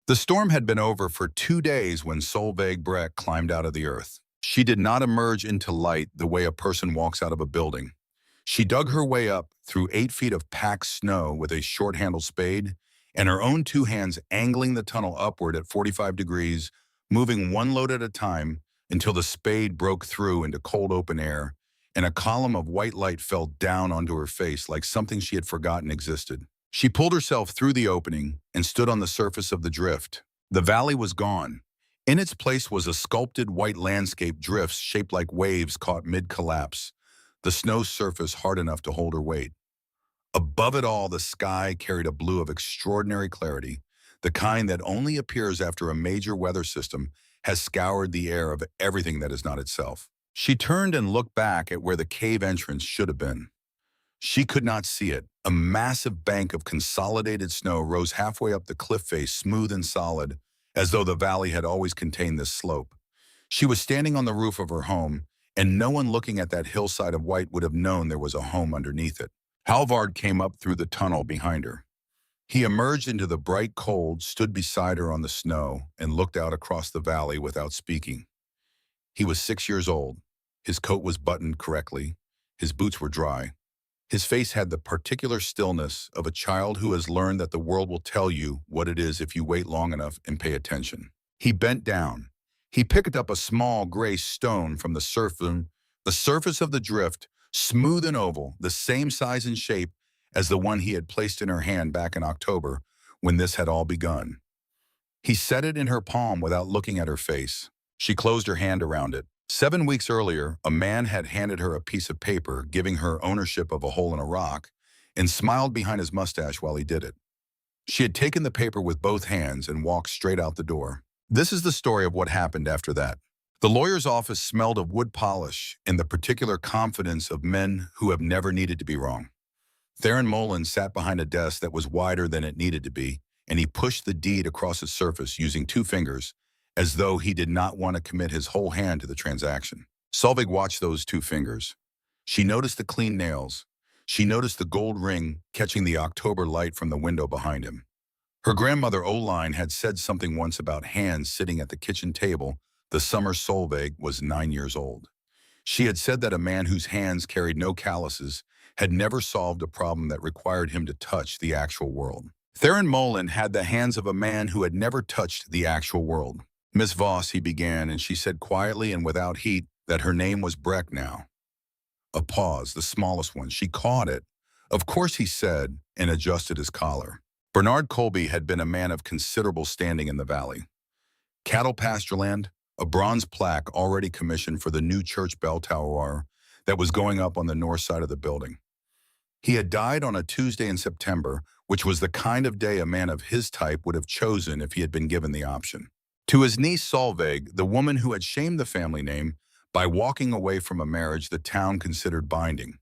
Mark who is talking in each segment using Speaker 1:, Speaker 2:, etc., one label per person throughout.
Speaker 1: The storm had been over for 2 days when Solveig Breck climbed out of the earth. She did not emerge into light the way a person walks out of a building. She dug her way up through 8 feet of packed snow with a short-handled spade, and her own two hands angling the tunnel upward at 45 degrees, moving one load at a time until the spade broke through into cold open air, and a column of white light fell down onto her face like something she had forgotten existed. She pulled herself through the opening and stood on the surface of the drift. The valley was gone. In its place was a sculpted white landscape drifts shaped like waves caught mid-collapse, the snow surface hard enough to hold her weight. Above it all, the sky carried a blue of extraordinary clarity, the kind that only appears after a major weather system has scoured the air of everything that is not itself. She turned and looked back at where the cave entrance should have been. She could not see it. A massive bank of consolidated snow rose halfway up the cliff face, smooth and solid, as though the valley had always contained this slope. She was standing on the roof of her home, and no one looking at that hillside of white would have known there was a home underneath it. Halvard came up through the tunnel behind her. He emerged into the bright cold, stood beside her on the snow, and looked out across the valley without speaking. He was 6 years old. His coat was buttoned correctly. His boots were dry. His face had the particular stillness of a child who has learned that the world will tell you what it is if you wait long enough and pay attention. He bent down. He picked up a small gray stone from the surface of the drift, smooth and oval, the same size and shape as the one he had placed in her hand back in October when this had all begun. He set it in her palm without looking at her face. She closed her hand around it. 7 weeks earlier, a man had handed her a piece of paper giving her ownership of a hole in a rock and smiled behind his mustache while he did it. She had taken the paper with both hands and walked straight out the door. This is the story of what happened after that. The lawyer's office smelled of wood polish and the particular confidence of men who have never needed to be wrong. Theron Mullen sat behind a desk that was wider than it needed to be, and he pushed the deed across its surface using 2 fingers, as though he did not want to commit his whole hand to the transaction. Solveig watched those 2 fingers. She noticed the clean nails. She noticed the gold ring catching the October light from the window behind him. Her grandmother Oline had said something once about hands sitting at the kitchen table the summer Solveig was 9 years old. She had said that a man whose hands carried no calluses had never solved a problem that required him to touch the actual world. Theron Mullen had the hands of a man who had never touched the actual world. "Miss Voss," he began, and she said quietly and without heat that her name was Breck now. A pause, the smallest one. She caught it. "Of course," he said, and adjusted his collar. Bernard Colby had been a man of considerable standing in the valley. Cattle pasture land, a bronze plaque already commissioned for the new church bell tower that was going up on the north side of the building. He had died on a Tuesday in September, which was the kind of day a man of his type would have chosen if he had been given the option. To his niece Solveig, the woman who had shamed the family name by walking away from a marriage the town considered binding.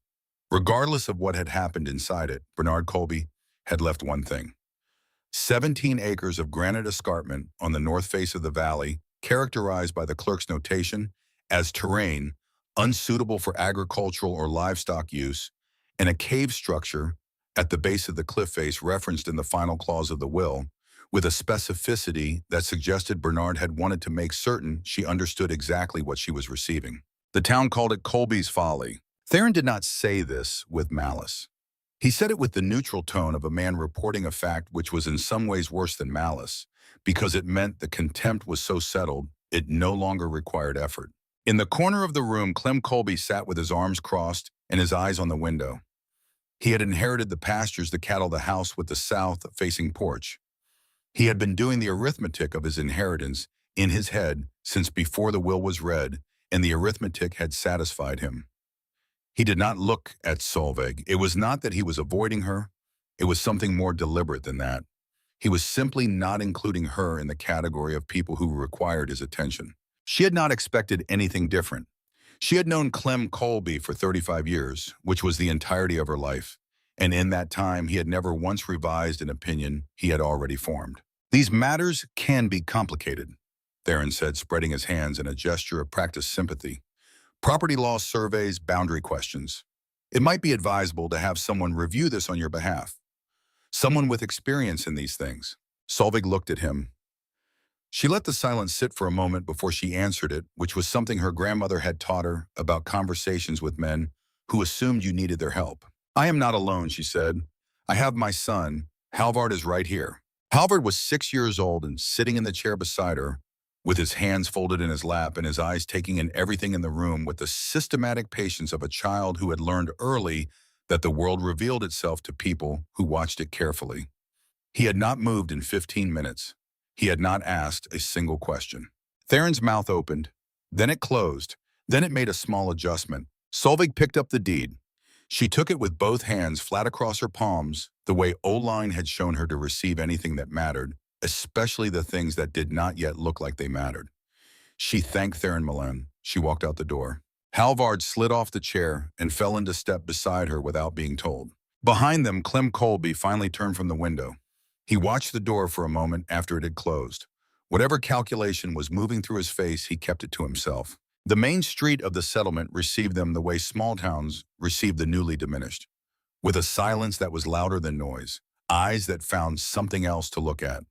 Speaker 1: Regardless of what had happened inside it, Bernard Colby had left one thing: 17 acres of granite escarpment on the north face of the valley, characterized by the clerk's notation as terrain unsuitable for agricultural or livestock use, and a cave structure at the base of the cliff face referenced in the final clause of the will, with a specificity that suggested Bernard had wanted to make certain she understood exactly what she was receiving. The town called it Colby's Folly. Theron did not say this with malice. He said it with the neutral tone of a man reporting a fact which was in some ways worse than malice, because it meant the contempt was so settled it no longer required effort. In the corner of the room, Clem Colby sat with his arms crossed and his eyes on the window. He had inherited the pastures, the cattle, the house with the south-facing porch. He had been doing the arithmetic of his inheritance in his head since before the will was read, and the arithmetic had satisfied him. He did not look at Solveig. It was not that he was avoiding her. It was something more deliberate than that. He was simply not including her in the category of people who required his attention. She had not expected anything different. She had known Clem Colby for 35 years, which was the entirety of her life, and in that time he had never once revised an opinion he had already formed. "These matters can be complicated," Theron said, spreading his hands in a gesture of practiced sympathy. "Property law surveys, boundary questions. It might be advisable to have someone review this on your behalf. Someone with experience in these things." Solveig looked at him. She let the silence sit for a moment before she answered it, which was something her grandmother had taught her about conversations with men who assumed you needed their help. I am not alone, she said. I have my son. Halvard is right here. Halvard was 6 years old and sitting in the chair beside her, with his hands folded in his lap and his eyes taking in everything in the room with the systematic patience of a child who had learned early that the world revealed itself to people who watched it carefully. He had not moved in 15 minutes. He had not asked a single question. Theron's mouth opened, then it closed, then it made a small adjustment. Solveig picked up the deed. She took it with both hands flat across her palms, the way Oline had shown her to receive anything that mattered, especially the things that did not yet look like they mattered. She thanked Theron Milan. She walked out the door. Halvard slid off the chair and fell into step beside her without being told. Behind them, Clem Colby finally turned from the window. He watched the door for a moment after it had closed. Whatever calculation was moving through his face, he kept it to himself. The main street of the settlement received them the way small towns receive the newly diminished, with a silence that was louder than noise, eyes that found something else to look at.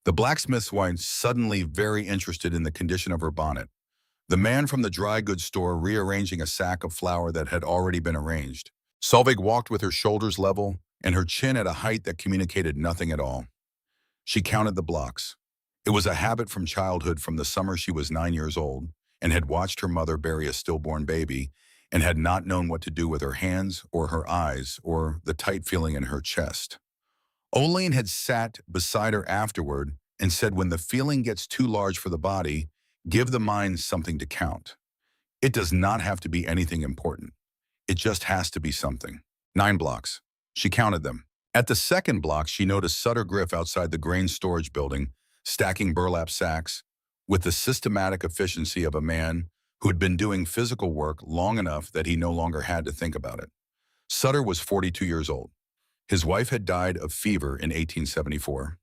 Speaker 1: The blacksmith's wife suddenly very interested in the condition of her bonnet. The man from the dry goods store rearranging a sack of flour that had already been arranged. Solveig walked with her shoulders level and her chin at a height that communicated nothing at all. She counted the blocks. It was a habit from childhood, from the summer she was 9 years old and had watched her mother bury a stillborn baby and had not known what to do with her hands or her eyes or the tight feeling in her chest. Oline had sat beside her afterward and said, when the feeling gets too large for the body, give the mind something to count. It does not have to be anything important. It just has to be something. 9 blocks. She counted them. At the second block, she noticed Sutter Griff outside the grain storage building, stacking burlap sacks, with the systematic efficiency of a man who had been doing physical work long enough that he no longer had to think about it. Sutter was 42 years old. His wife had died of fever in 1874.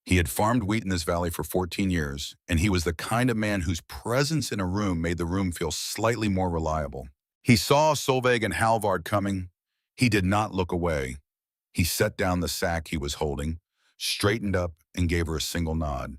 Speaker 1: He had farmed wheat in this valley for 14 years, and he was the kind of man whose presence in a room made the room feel slightly more reliable. He saw Solveig and Halvard coming. He did not look away. He set down the sack he was holding, straightened up, and gave her a single nod.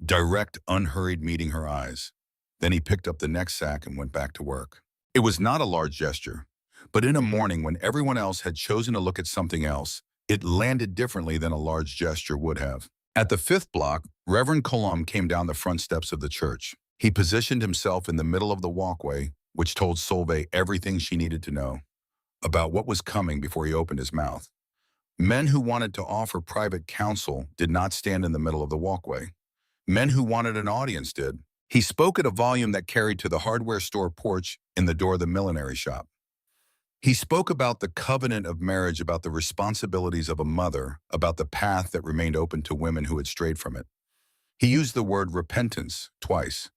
Speaker 1: Direct, unhurried, meeting her eyes. Then he picked up the next sack and went back to work. It was not a large gesture, but in a morning when everyone else had chosen to look at something else, it landed differently than a large gesture would have. At the 5th block, Reverend Colomb came down the front steps of the church. He positioned himself in the middle of the walkway, which told Solveig everything she needed to know about what was coming before he opened his mouth. Men who wanted to offer private counsel did not stand in the middle of the walkway. Men who wanted an audience did. He spoke at a volume that carried to the hardware store porch in the door of the millinery shop. He spoke about the covenant of marriage, about the responsibilities of a mother, about the path that remained open to women who had strayed from it. He used the word repentance twice.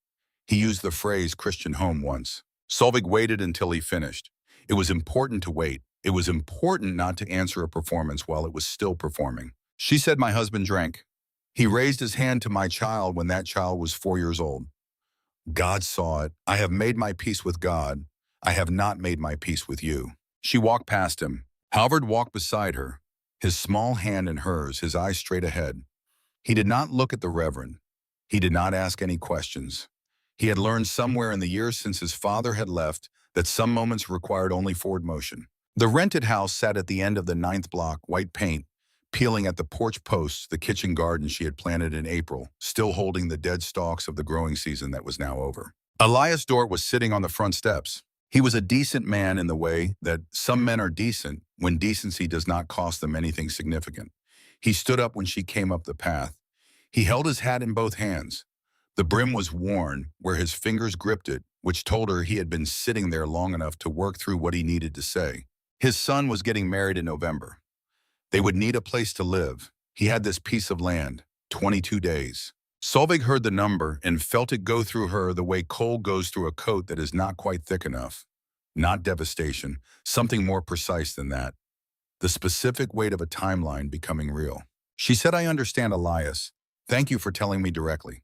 Speaker 1: He used the phrase Christian home once. Solveig waited until he finished. It was important to wait. It was important not to answer a performance while it was still performing. She said, my husband drank. He raised his hand to my child when that child was 4 years old. God saw it. I have made my peace with God. I have not made my peace with you. She walked past him. Halvard walked beside her, his small hand in hers, his eyes straight ahead. He did not look at the Reverend. He did not ask any questions. He had learned somewhere in the years since his father had left that some moments required only forward motion. The rented house sat at the end of the 9th block, white paint, peeling at the porch posts, the kitchen garden she had planted in April, still holding the dead stalks of the growing season that was now over. Elias Dort was sitting on the front steps. He was a decent man in the way that some men are decent when decency does not cost them anything significant. He stood up when she came up the path. He held his hat in both hands. The brim was worn where his fingers gripped it, which told her he had been sitting there long enough to work through what he needed to say. His son was getting married in November. They would need a place to live. He had this piece of land, 22 days. Solveig heard the number and felt it go through her the way coal goes through a coat that is not quite thick enough. Not devastation, something more precise than that. The specific weight of a timeline becoming real. She said, I understand, Elias. Thank you for telling me directly.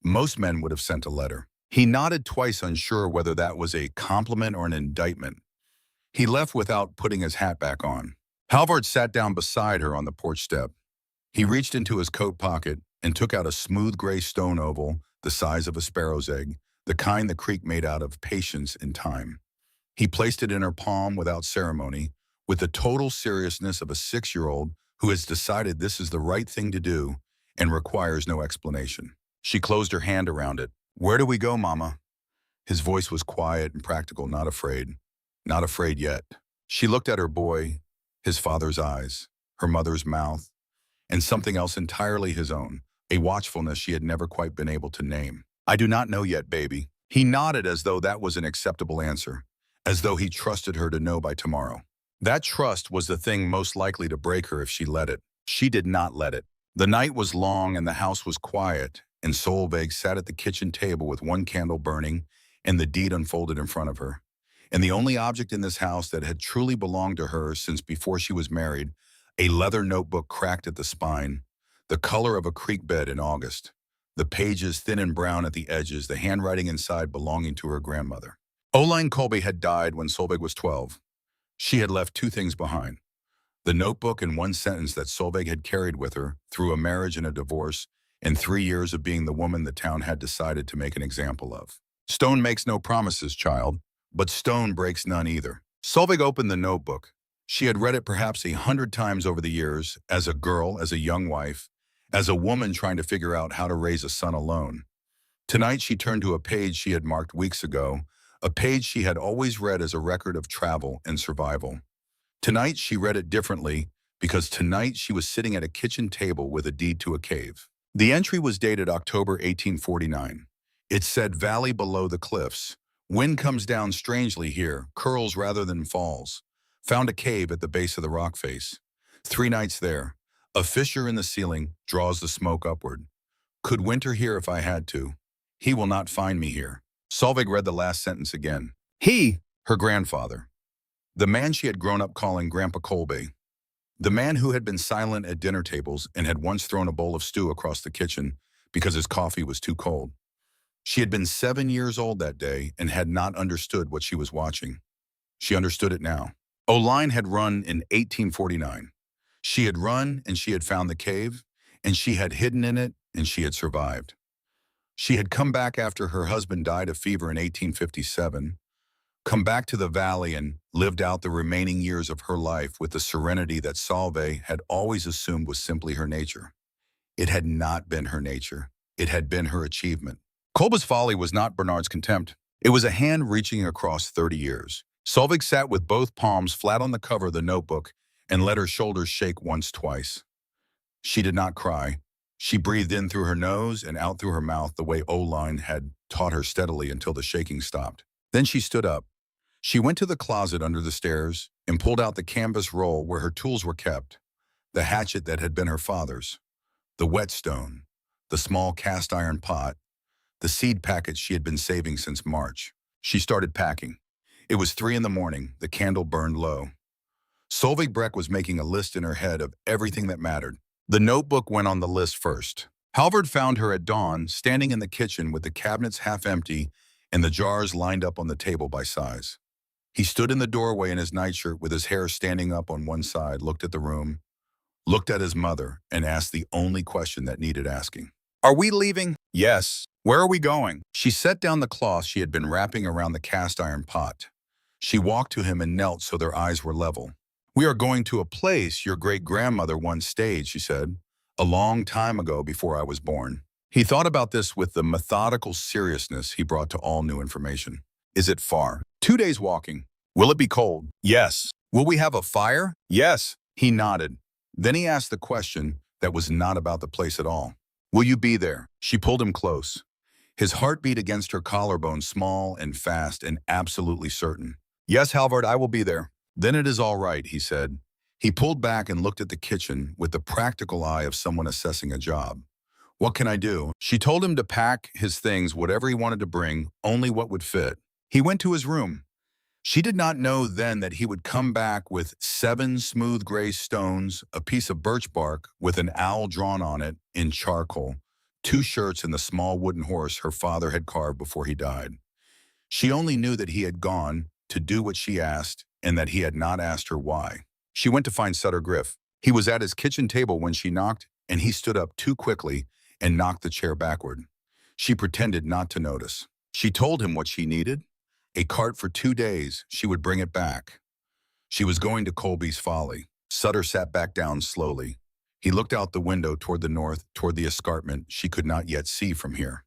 Speaker 1: Most men would have sent a letter. He nodded twice, unsure whether that was a compliment or an indictment. He left without putting his hat back on. Halvard sat down beside her on the porch step. He reached into his coat pocket and took out a smooth gray stone oval the size of a sparrow's egg, the kind the creek made out of patience and time. He placed it in her palm without ceremony, with the total seriousness of a 6-year-old who has decided this is the right thing to do and requires no explanation. She closed her hand around it. "Where do we go, Mama?" His voice was quiet and practical, not afraid. Not afraid yet. She looked at her boy, his father's eyes, her mother's mouth, and something else entirely his own, a watchfulness she had never quite been able to name. "I do not know yet, baby." He nodded as though that was an acceptable answer, as though he trusted her to know by tomorrow. That trust was the thing most likely to break her if she let it. She did not let it. The night was long and the house was quiet, and Solveig sat at the kitchen table with one candle burning and the deed unfolded in front of her. And the only object in this house that had truly belonged to her since before she was married, a leather notebook cracked at the spine, the color of a creek bed in August, the pages thin and brown at the edges, the handwriting inside belonging to her grandmother. Oline Colby had died when Solveig was 12. She had left two things behind: the notebook and one sentence that Solveig had carried with her through a marriage and a divorce, and 3 years of being the woman the town had decided to make an example of. "Stone makes no promises, child, but stone breaks none either." Solveig opened the notebook. She had read it perhaps 100 times over the years, as a girl, as a young wife, as a woman trying to figure out how to raise a son alone. Tonight she turned to a page she had marked weeks ago, a page she had always read as a record of travel and survival. Tonight she read it differently because tonight she was sitting at a kitchen table with a deed to a cave. The entry was dated October 1849. It said, "Valley below the cliffs. Wind comes down strangely here, curls rather than falls. Found a cave at the base of the rock face. 3 nights there. A fissure in the ceiling draws the smoke upward. Could winter here if I had to. He will not find me here." Solveig read the last sentence again. He, her grandfather. The man she had grown up calling Grandpa Colby. The man who had been silent at dinner tables and had once thrown a bowl of stew across the kitchen because his coffee was too cold. She had been 7 years old that day and had not understood what she was watching. She understood it now. Oline had run in 1849. She had run and she had found the cave, and she had hidden in it and she had survived. She had come back after her husband died of fever in 1857, come back to the valley and lived out the remaining years of her life with the serenity that Solveig had always assumed was simply her nature. It had not been her nature. It had been her achievement. Kolbe's folly was not Bernard's contempt. It was a hand reaching across 30 years. Solveig sat with both palms flat on the cover of the notebook and let her shoulders shake once, twice. She did not cry. She breathed in through her nose and out through her mouth the way Oline had taught her steadily until the shaking stopped. Then she stood up. She went to the closet under the stairs and pulled out the canvas roll where her tools were kept, the hatchet that had been her father's, the whetstone, the small cast iron pot, the seed packets she had been saving since March. She started packing. It was 3 in the morning. The candle burned low. Solveig Breck was making a list in her head of everything that mattered. The notebook went on the list first. Halvard found her at dawn, standing in the kitchen with the cabinets half empty and the jars lined up on the table by size. He stood in the doorway in his nightshirt with his hair standing up on one side, looked at the room, looked at his mother, and asked the only question that needed asking. "Are we leaving?" "Yes." "Where are we going?" She set down the cloth she had been wrapping around the cast iron pot. She walked to him and knelt so their eyes were level. "We are going to a place your great-grandmother once stayed," she said, "a long time ago before I was born." He thought about this with the methodical seriousness he brought to all new information. "Is it far?" 2 days walking." "Will it be cold?" "Yes." "Will we have a fire?" "Yes." He nodded. Then he asked the question that was not about the place at all. "Will you be there?" She pulled him close. His heart beat against her collarbone, small and fast and absolutely certain. "Yes, Halvard, I will be there." "Then it is all right," he said. He pulled back and looked at the kitchen with the practical eye of someone assessing a job. "What can I do?" She told him to pack his things, whatever he wanted to bring, only what would fit. He went to his room. She did not know then that he would come back with 7 smooth gray stones, a piece of birch bark with an owl drawn on it in charcoal, 2 shirts, and the small wooden horse her father had carved before he died. She only knew that he had gone to do what she asked and that he had not asked her why. She went to find Sutter Griff. He was at his kitchen table when she knocked, and he stood up too quickly and knocked the chair backward. She pretended not to notice. She told him what she needed. A cart for 2 days, she would bring it back. She was going to Colby's Folly. Sutter sat back down slowly. He looked out the window toward the north, toward the escarpment she could not yet see from here.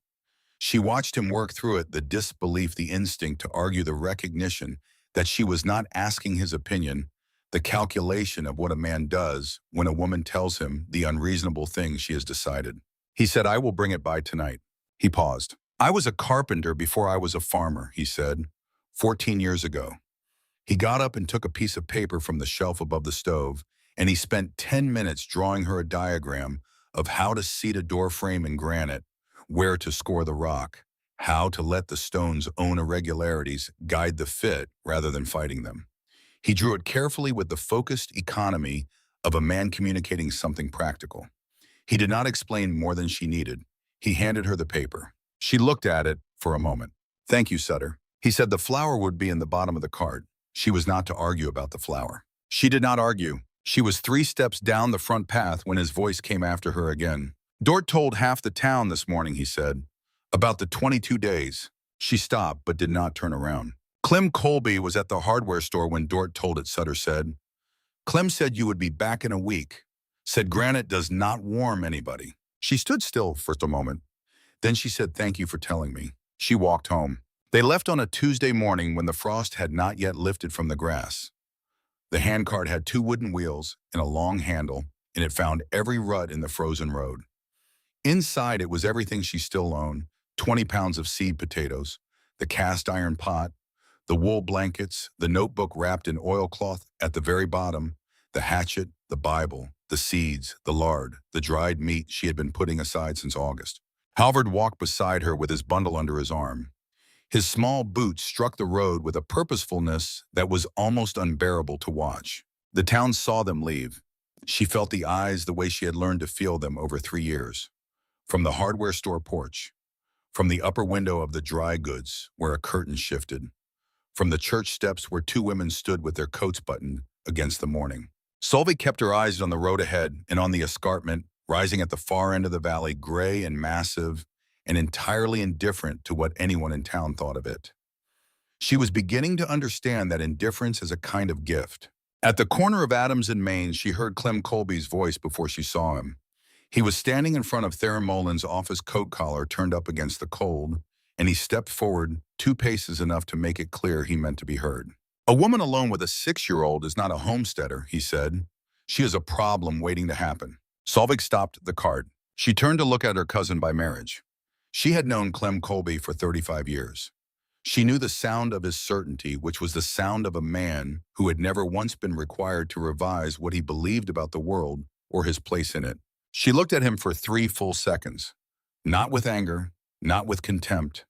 Speaker 1: She watched him work through it, the disbelief, the instinct to argue, the recognition that she was not asking his opinion, the calculation of what a man does when a woman tells him the unreasonable things she has decided. He said, "I will bring it by tonight." He paused. "I was a carpenter before I was a farmer," he said, 14 years ago. He got up and took a piece of paper from the shelf above the stove, and he spent 10 minutes drawing her a diagram of how to seat a door frame in granite, where to score the rock, how to let the stone's own irregularities guide the fit rather than fighting them. He drew it carefully with the focused economy of a man communicating something practical. He did not explain more than she needed. He handed her the paper. She looked at it for a moment. "Thank you, Sutter." He said the flour would be in the bottom of the cart. She was not to argue about the flour. She did not argue. She was 3 steps down the front path when his voice came after her again. "Dort told half the town this morning," he said, "about the 22 days. She stopped but did not turn around. "Clem Colby was at the hardware store when Dort told it," Sutter said. "Clem said you would be back in a week. Said granite does not warm anybody." She stood still for a moment. Then she said, "Thank you for telling me." She walked home. They left on a Tuesday morning when the frost had not yet lifted from the grass. The handcart had 2 wooden wheels and a long handle, and it found every rut in the frozen road. Inside it was everything she still owned: 20 pounds of seed potatoes, the cast iron pot, the wool blankets, the notebook wrapped in oilcloth at the very bottom, the hatchet, the Bible, the seeds, the lard, the dried meat she had been putting aside since August. Halvard walked beside her with his bundle under his arm. His small boots struck the road with a purposefulness that was almost unbearable to watch. The town saw them leave. She felt the eyes the way she had learned to feel them over 3 years. From the hardware store porch, from the upper window of the dry goods where a curtain shifted, from the church steps where 2 women stood with their coats buttoned against the morning. Solveig kept her eyes on the road ahead and on the escarpment, rising at the far end of the valley, gray and massive, and entirely indifferent to what anyone in town thought of it. She was beginning to understand that indifference is a kind of gift. At the corner of Adams and Main, she heard Clem Colby's voice before she saw him. He was standing in front of Theron Molin's office coat collar turned up against the cold, and he stepped forward 2 paces, enough to make it clear he meant to be heard. "A woman alone with a 6-year-old is not a homesteader," he said. "She is a problem waiting to happen." Solveig stopped the cart. She turned to look at her cousin by marriage. She had known Clem Colby for 35 years. She knew the sound of his certainty, which was the sound of a man who had never once been required to revise what he believed about the world or his place in it. She looked at him for 3 full seconds, not with anger, not with contempt,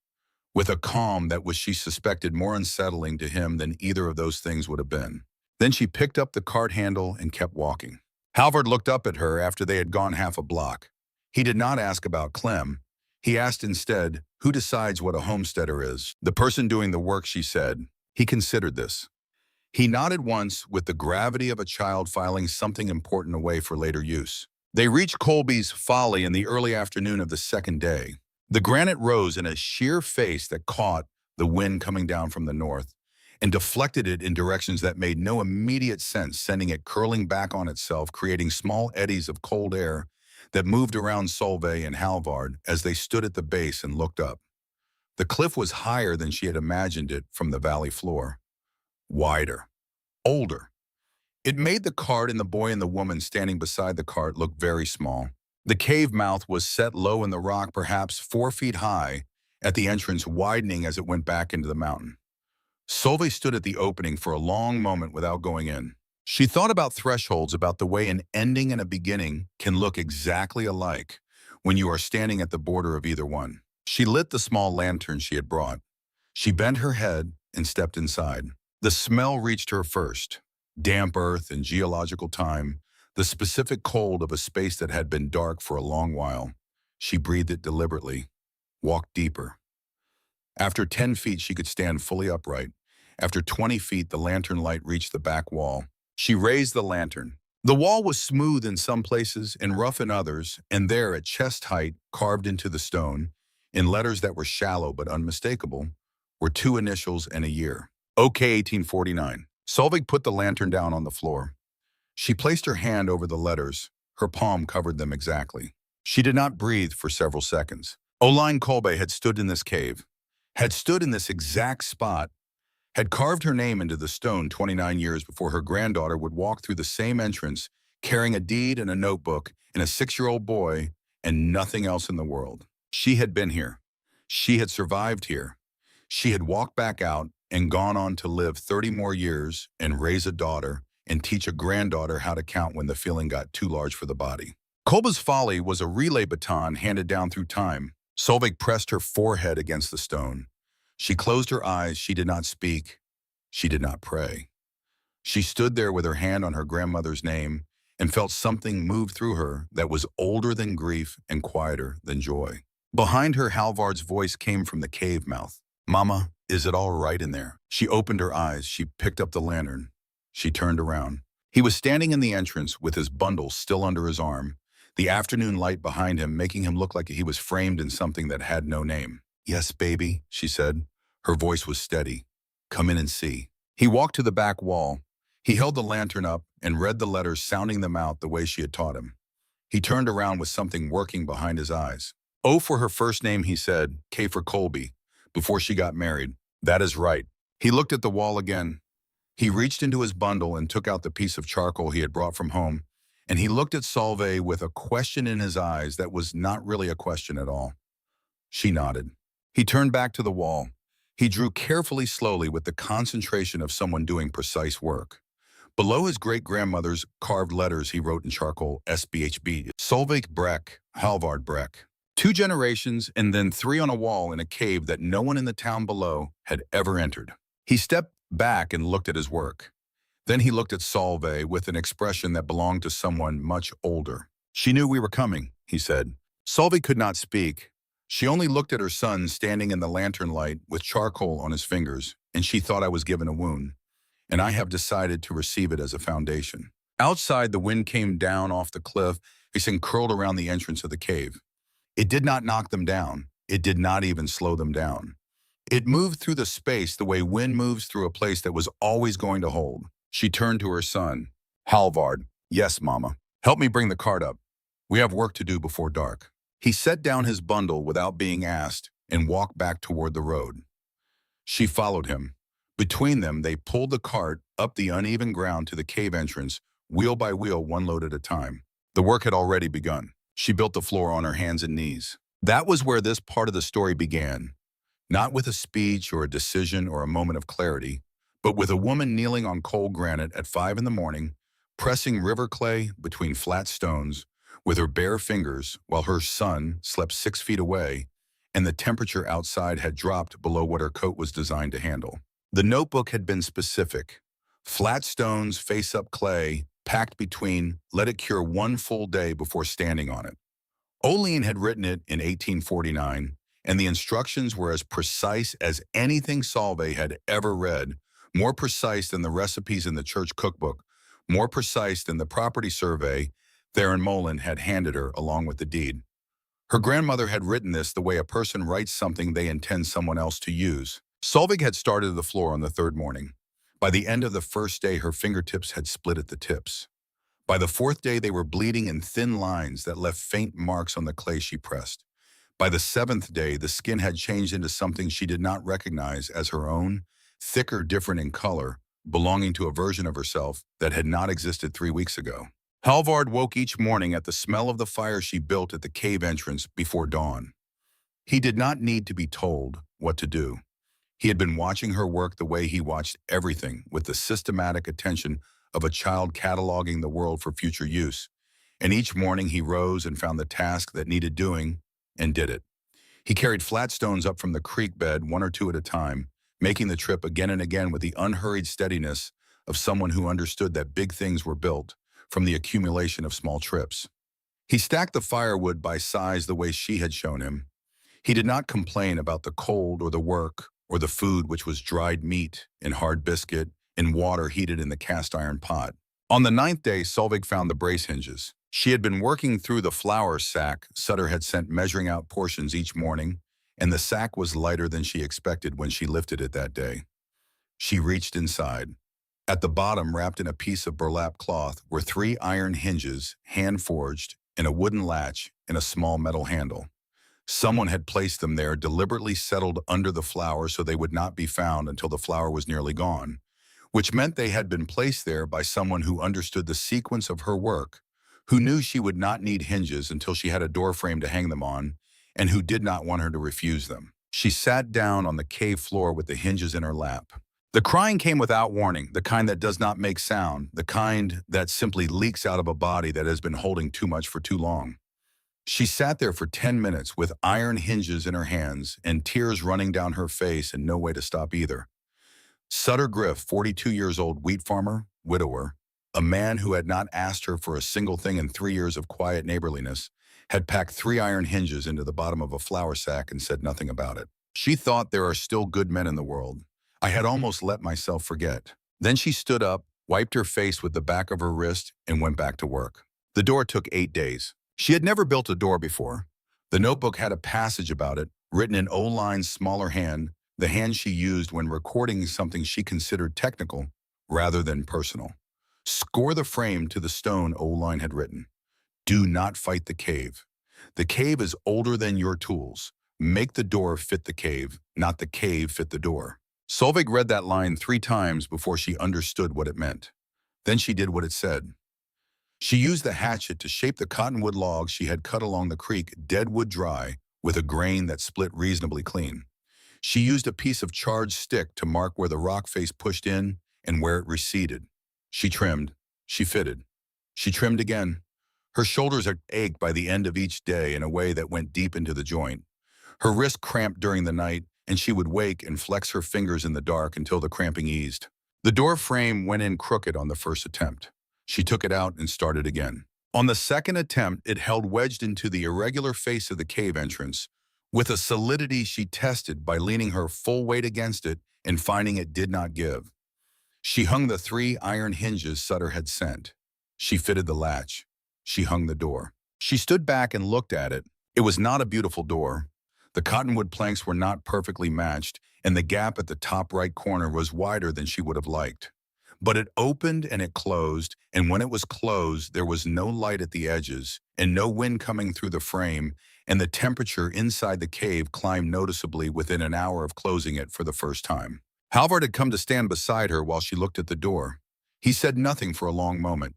Speaker 1: with a calm that was, she suspected, more unsettling to him than either of those things would have been. Then she picked up the cart handle and kept walking. Halvard looked up at her after they had gone half a block. He did not ask about Clem. He asked instead, "Who decides what a homesteader is?" "The person doing the work," she said. He considered this. He nodded once with the gravity of a child filing something important away for later use. They reached Colby's Folly in the early afternoon of the second day. The granite rose in a sheer face that caught the wind coming down from the north and deflected it in directions that made no immediate sense, sending it curling back on itself, creating small eddies of cold air that moved around Solveig and Halvard as they stood at the base and looked up. The cliff was higher than she had imagined it from the valley floor. Wider. Older. It made the cart and the boy and the woman standing beside the cart look very small. The cave mouth was set low in the rock, perhaps 4 feet high, at the entrance, widening as it went back into the mountain. Solveig stood at the opening for a long moment without going in. She thought about thresholds, about the way an ending and a beginning can look exactly alike when you are standing at the border of either one. She lit the small lantern she had brought. She bent her head and stepped inside. The smell reached her first. Damp earth and geological time, the specific cold of a space that had been dark for a long while. She breathed it deliberately, walked deeper. After 10 feet, she could stand fully upright. After 20 feet, the lantern light reached the back wall. She raised the lantern. The wall was smooth in some places and rough in others, and there at chest height, carved into the stone, in letters that were shallow but unmistakable, were two initials and a year. OK 1849. Solveig put the lantern down on the floor. She placed her hand over the letters. Her palm covered them exactly. She did not breathe for several seconds. Oline Kolbe had stood in this cave, had stood in this exact spot, had carved her name into the stone 29 years before her granddaughter would walk through the same entrance, carrying a deed and a notebook and a 6-year-old boy and nothing else in the world. She had been here. She had survived here. She had walked back out and gone on to live 30 more years and raise a daughter and teach a granddaughter how to count when the feeling got too large for the body. Kolbe's folly was a relay baton handed down through time. Solveig pressed her forehead against the stone. She closed her eyes. She did not speak. She did not pray. She stood there with her hand on her grandmother's name and felt something move through her that was older than grief and quieter than joy. Behind her, Halvard's voice came from the cave mouth. "Mama, is it all right in there?" She opened her eyes. She picked up the lantern. She turned around. He was standing in the entrance with his bundle still under his arm, the afternoon light behind him making him look like he was framed in something that had no name. "Yes, baby," she said. Her voice was steady. "Come in and see." He walked to the back wall. He held the lantern up and read the letters, sounding them out the way she had taught him. He turned around with something working behind his eyes. "O for her first name," he said, "K for Colby, before she got married. That is right." He looked at the wall again. He reached into his bundle and took out the piece of charcoal he had brought from home, and he looked at Solveig with a question in his eyes that was not really a question at all. She nodded. He turned back to the wall. He drew carefully, slowly, with the concentration of someone doing precise work. Below his great-grandmother's carved letters he wrote in charcoal, SBHB, Solveig Breck, Halvard Breck. 2 generations and then 3 on a wall in a cave that no one in the town below had ever entered. He stepped back and looked at his work. Then he looked at Solveig with an expression that belonged to someone much older. "She knew we were coming," he said. Solveig could not speak. She only looked at her son standing in the lantern light with charcoal on his fingers, and she thought, "I was given a wound, and I have decided to receive it as a foundation." Outside, the wind came down off the cliff, and curled around the entrance of the cave. It did not knock them down. It did not even slow them down. It moved through the space the way wind moves through a place that was always going to hold. She turned to her son. "Halvard." "Yes, Mama." "Help me bring the cart up. We have work to do before dark." He set down his bundle without being asked and walked back toward the road. She followed him. Between them, they pulled the cart up the uneven ground to the cave entrance, wheel by wheel, one load at a time. The work had already begun. She built the floor on her hands and knees. That was where this part of the story began. Not with a speech or a decision or a moment of clarity, but with a woman kneeling on cold granite at 5 in the morning, pressing river clay between flat stones with her bare fingers while her son slept 6 feet away and the temperature outside had dropped below what her coat was designed to handle. The notebook had been specific. Flat stones, face-up clay, packed between, let it cure 1 full day before standing on it. Oline had written it in 1849, and the instructions were as precise as anything Solveig had ever read, more precise than the recipes in the church cookbook, more precise than the property survey Theron Molen had handed her along with the deed. Her grandmother had written this the way a person writes something they intend someone else to use. Solveig had started the floor on the 3rd morning. By the end of the 1st day, her fingertips had split at the tips. By the 4th day, they were bleeding in thin lines that left faint marks on the clay she pressed. By the 7th day, the skin had changed into something she did not recognize as her own, thicker, different in color, belonging to a version of herself that had not existed 3 weeks ago. Halvard woke each morning at the smell of the fire she built at the cave entrance before dawn. He did not need to be told what to do. He had been watching her work the way he watched everything, with the systematic attention of a child cataloging the world for future use. And each morning he rose and found the task that needed doing and did it. He carried flat stones up from the creek bed 1 or 2 at a time, making the trip again and again with the unhurried steadiness of someone who understood that big things were built from the accumulation of small trips. He stacked the firewood by size the way she had shown him. He did not complain about the cold or the work or the food, which was dried meat and hard biscuit and water heated in the cast iron pot. On the ninth day, Solveig found the brace hinges. She had been working through the flour sack Sutter had sent measuring out portions each morning, and the sack was lighter than she expected when she lifted it that day. She reached inside. At the bottom, wrapped in a piece of burlap cloth, were three iron hinges, hand-forged, and a wooden latch and a small metal handle. Someone had placed them there, deliberately settled under the flour so they would not be found until the flour was nearly gone, which meant they had been placed there by someone who understood the sequence of her work, who knew she would not need hinges until she had a door frame to hang them on, and who did not want her to refuse them. She sat down on the cave floor with the hinges in her lap. The crying came without warning, the kind that does not make sound, the kind that simply leaks out of a body that has been holding too much for too long. She sat there for 10 minutes with iron hinges in her hands and tears running down her face and no way to stop either. Sutter Griff, 42 years old wheat farmer, widower, a man who had not asked her for a single thing in 3 years of quiet neighborliness, had packed three iron hinges into the bottom of a flour sack and said nothing about it. She thought there are still good men in the world. I had almost let myself forget. Then she stood up, wiped her face with the back of her wrist, and went back to work. The door took 8 days. She had never built a door before. The notebook had a passage about it, written in O-line's smaller hand, the hand she used when recording something she considered technical rather than personal. Score the frame to the stone, O-line had written. Do not fight the cave. The cave is older than your tools. Make the door fit the cave, not the cave fit the door. Solveig read that line 3 times before she understood what it meant. Then she did what it said. She used the hatchet to shape the cottonwood logs she had cut along the creek dead wood dry with a grain that split reasonably clean. She used a piece of charred stick to mark where the rock face pushed in and where it receded. She trimmed. She fitted. She trimmed again. Her shoulders had ached by the end of each day in a way that went deep into the joint. Her wrist cramped during the night, and she would wake and flex her fingers in the dark until the cramping eased. The door frame went in crooked on the first attempt. She took it out and started again. On the second attempt, it held wedged into the irregular face of the cave entrance, with a solidity she tested by leaning her full weight against it and finding it did not give. She hung the 3 iron hinges Sutter had sent. She fitted the latch. She hung the door. She stood back and looked at it. It was not a beautiful door. The cottonwood planks were not perfectly matched, and the gap at the top right corner was wider than she would have liked. But it opened and it closed, and when it was closed, there was no light at the edges and no wind coming through the frame, and the temperature inside the cave climbed noticeably within an hour of closing it for the first time. Halvard had come to stand beside her while she looked at the door. He said nothing for a long moment.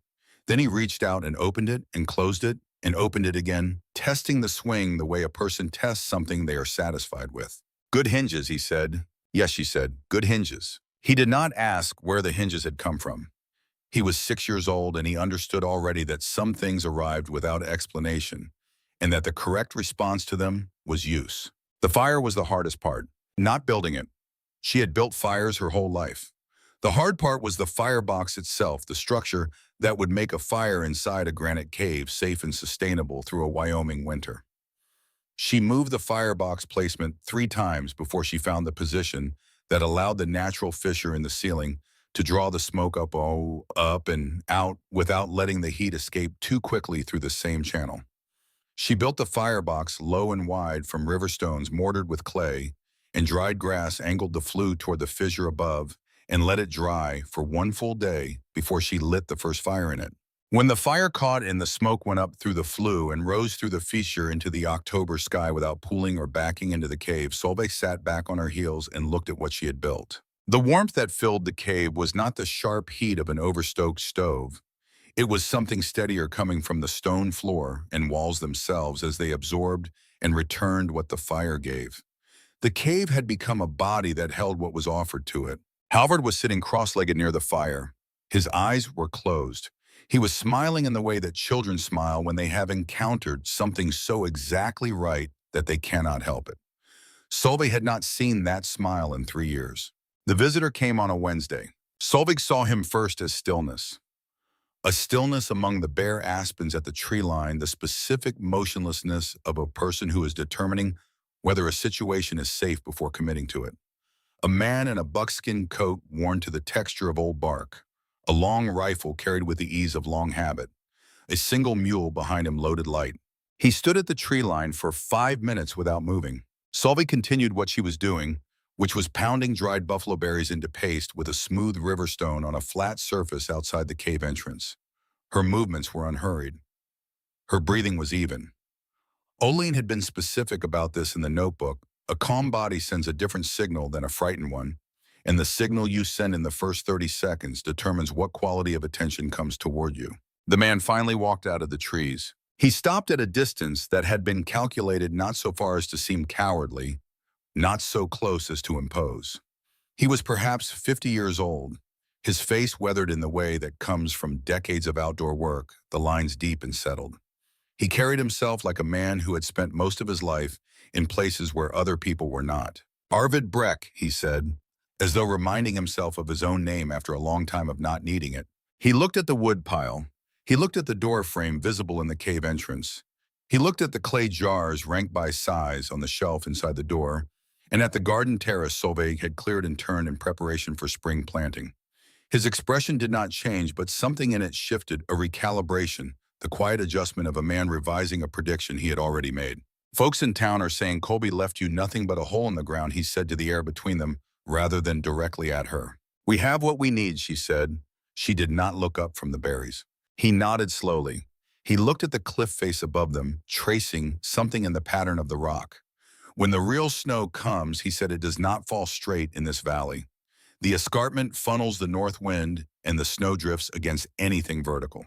Speaker 1: Then he reached out and opened it and closed it and opened it again, testing the swing the way a person tests something they are satisfied with. Good hinges, he said. Yes, she said, good hinges. He did not ask where the hinges had come from. He was 6 years old, and he understood already that some things arrived without explanation, and that the correct response to them was use. The fire was the hardest part, not building it. She had built fires her whole life. The hard part was the firebox itself, the structure that would make a fire inside a granite cave safe and sustainable through a Wyoming winter. She moved the firebox placement 3 times before she found the position that allowed the natural fissure in the ceiling to draw the smoke up and out without letting the heat escape too quickly through the same channel. She built the firebox low and wide from river stones mortared with clay, and dried grass angled the flue toward the fissure above and let it dry for 1 full day before she lit the first fire in it. When the fire caught and the smoke went up through the flue and rose through the fissure into the October sky without pooling or backing into the cave, Solveig sat back on her heels and looked at what she had built. The warmth that filled the cave was not the sharp heat of an overstoked stove. It was something steadier coming from the stone floor and walls themselves as they absorbed and returned what the fire gave. The cave had become a body that held what was offered to it. Halvard was sitting cross-legged near the fire. His eyes were closed. He was smiling in the way that children smile when they have encountered something so exactly right that they cannot help it. Solveig had not seen that smile in 3 years. The visitor came on a Wednesday. Solveig saw him first as stillness. A stillness among the bare aspens at the tree line, the specific motionlessness of a person who is determining whether a situation is safe before committing to it. A man in a buckskin coat worn to the texture of old bark. a long rifle carried with the ease of long habit, a single mule behind him loaded light. He stood at the tree line for 5 minutes without moving. Solveig continued what she was doing, which was pounding dried buffalo berries into paste with a smooth river stone on a flat surface outside the cave entrance. Her movements were unhurried. Her breathing was even. Oline had been specific about this in the notebook. A calm body sends a different signal than a frightened one, and the signal you send in the first 30 seconds determines what quality of attention comes toward you. The man finally walked out of the trees. He stopped at a distance that had been calculated not so far as to seem cowardly, not so close as to impose. He was perhaps 50 years old, his face weathered in the way that comes from decades of outdoor work, the lines deep and settled. He carried himself like a man who had spent most of his life in places where other people were not. Arvid Breck, he said, as though reminding himself of his own name after a long time of not needing it. He looked at the wood pile. He looked at the door frame visible in the cave entrance. He looked at the clay jars ranked by size on the shelf inside the door, and at the garden terrace Solveig had cleared and turned in preparation for spring planting. His expression did not change, but something in it shifted, a recalibration, the quiet adjustment of a man revising a prediction he had already made. Folks in town are saying Colby left you nothing but a hole in the ground, he said to the air between them, rather than directly at her. We have what we need, she said. She did not look up from the berries. He nodded slowly. He looked at the cliff face above them, tracing something in the pattern of the rock. When the real snow comes, he said, it does not fall straight in this valley. The escarpment funnels the north wind, and the snow drifts against anything vertical.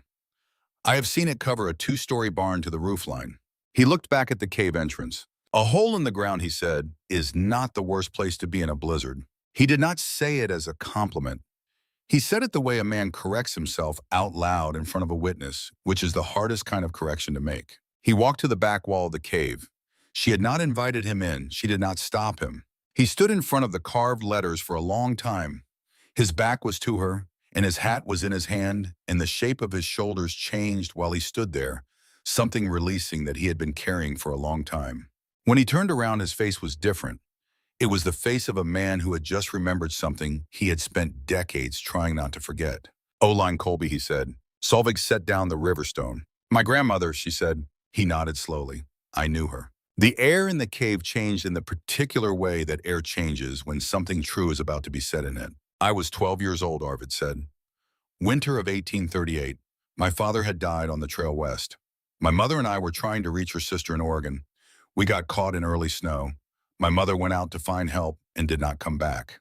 Speaker 1: I have seen it cover a 2-story barn to the roofline. He looked back at the cave entrance. A hole in the ground, he said, is not the worst place to be in a blizzard. He did not say it as a compliment. He said it the way a man corrects himself out loud in front of a witness, which is the hardest kind of correction to make. He walked to the back wall of the cave. She had not invited him in. She did not stop him. He stood in front of the carved letters for a long time. His back was to her, and his hat was in his hand, and the shape of his shoulders changed while he stood there, something releasing that he had been carrying for a long time. When he turned around, his face was different. It was the face of a man who had just remembered something he had spent decades trying not to forget. Oline Colby, he said. Solveig set down the river stone. My grandmother, she said. He nodded slowly. I knew her. The air in the cave changed in the particular way that air changes when something true is about to be said in it. I was 12 years old, Arvid said. Winter of 1838. My father had died on the trail west. My mother and I were trying to reach her sister in Oregon. We got caught in early snow. My mother went out to find help and did not come back.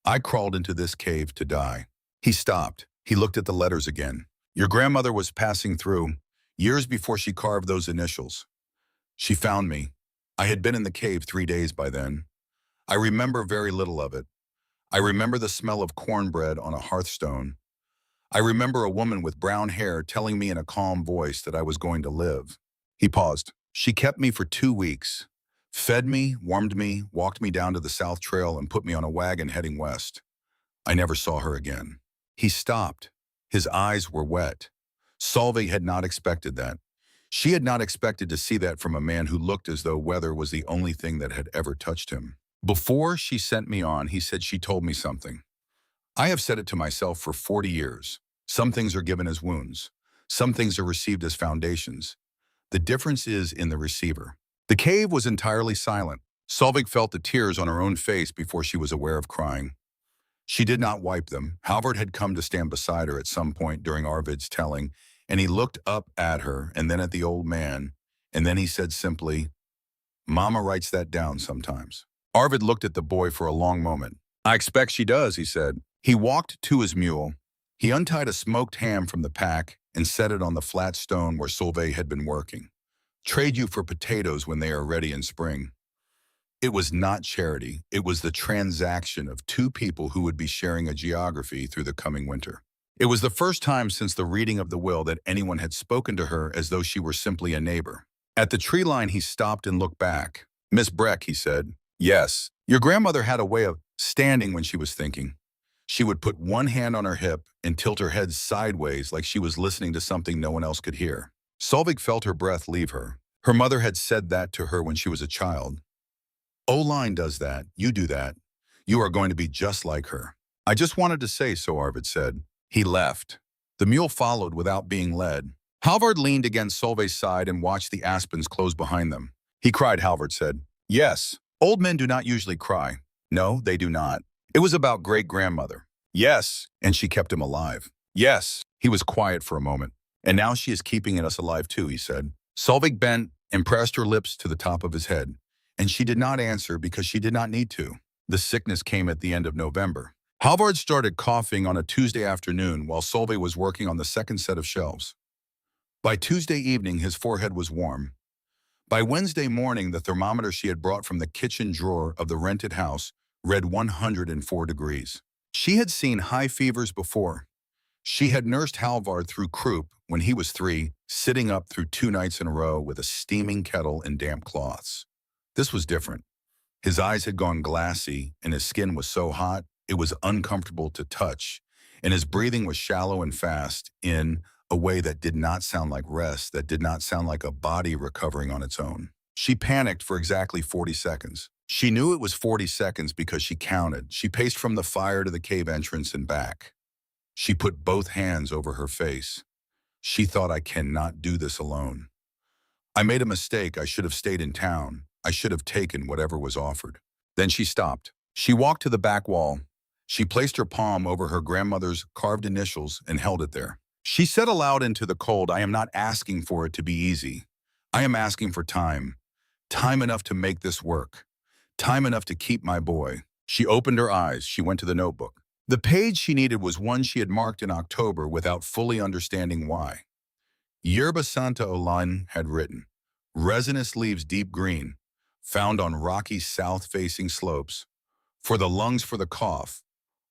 Speaker 1: I crawled into this cave to die. He stopped. He looked at the letters again. Your grandmother was passing through, years before she carved those initials. She found me. I had been in the cave 3 days by then. I remember very little of it. I remember the smell of cornbread on a hearthstone. I remember a woman with brown hair telling me in a calm voice that I was going to live. He paused. She kept me for 2 weeks. Fed me, warmed me, walked me down to the South Trail and put me on a wagon heading west. I never saw her again. He stopped. His eyes were wet. Solveig had not expected that. She had not expected to see that from a man who looked as though weather was the only thing that had ever touched him. Before she sent me on, he said she told me something. I have said it to myself for 40 years. Some things are given as wounds. Some things are received as foundations. The difference is in the receiver. The cave was entirely silent. Solveig felt the tears on her own face before she was aware of crying. She did not wipe them. Halvard had come to stand beside her at some point during Arvid's telling, and he looked up at her and then at the old man, and then he said simply, Mama writes that down sometimes. Arvid looked at the boy for a long moment. I expect she does, he said. He walked to his mule. He untied a smoked ham from the pack and set it on the flat stone where Solveig had been working. Trade you for potatoes when they are ready in spring. It was not charity. It was the transaction of 2 people who would be sharing a geography through the coming winter. It was the first time since the reading of the will that anyone had spoken to her as though she were simply a neighbor. At the tree line, he stopped and looked back. Miss Breck, he said. Yes, your grandmother had a way of standing when she was thinking. She would put one hand on her hip and tilt her head sideways like she was listening to something no one else could hear. Solveig felt her breath leave her. Her mother had said that to her when she was a child. Oline does that. You do that. You are going to be just like her. I just wanted to say so, Arvid said. He left. The mule followed without being led. Halvard leaned against Solveig's side and watched the aspens close behind them. He cried, Halvard said. Yes, old men do not usually cry. No, they do not. It was about great-grandmother. Yes, and she kept him alive. Yes. He was quiet for a moment. And now she is keeping us alive too, he said. Solveig bent and pressed her lips to the top of his head, and she did not answer because she did not need to. The sickness came at the end of November. Halvard started coughing on a Tuesday afternoon while Solveig was working on the second set of shelves. By Tuesday evening, his forehead was warm. By Wednesday morning, the thermometer she had brought from the kitchen drawer of the rented house read 104 degrees. She had seen high fevers before. She had nursed Halvard through croup when he was 3, sitting up through 2 nights in a row with a steaming kettle and damp cloths. This was different. His eyes had gone glassy, and his skin was so hot it was uncomfortable to touch, and his breathing was shallow and fast in a way that did not sound like rest, that did not sound like a body recovering on its own. She panicked for exactly 40 seconds. She knew it was 40 seconds because she counted. She paced from the fire to the cave entrance and back. She put both hands over her face. She thought, I cannot do this alone. I made a mistake. I should have stayed in town. I should have taken whatever was offered. Then she stopped. She walked to the back wall. She placed her palm over her grandmother's carved initials and held it there. She said aloud into the cold, I am not asking for it to be easy. I am asking for time. Time enough to make this work. Time enough to keep my boy. She opened her eyes. She went to the notebook. The page she needed was one she had marked in October without fully understanding why. Yerba Santa Olan had written, resinous leaves deep green, found on rocky south-facing slopes. For the lungs, for the cough.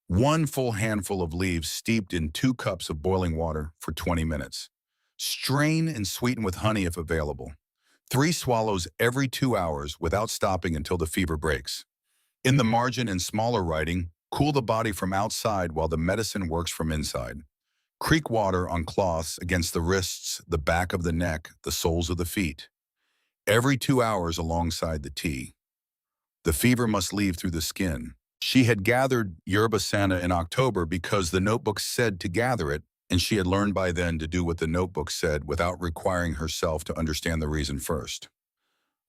Speaker 1: 1 full handful of leaves steeped in 2 cups of boiling water for 20 minutes. Strain and sweeten with honey if available. 3 swallows every 2 hours without stopping until the fever breaks. In the margin in smaller writing, cool the body from outside while the medicine works from inside. Creek water on cloths against the wrists, the back of the neck, the soles of the feet. Every 2 hours alongside the tea. The fever must leave through the skin. She had gathered yerba Santa in October because the notebook said to gather it, and she had learned by then to do what the notebook said without requiring herself to understand the reason first.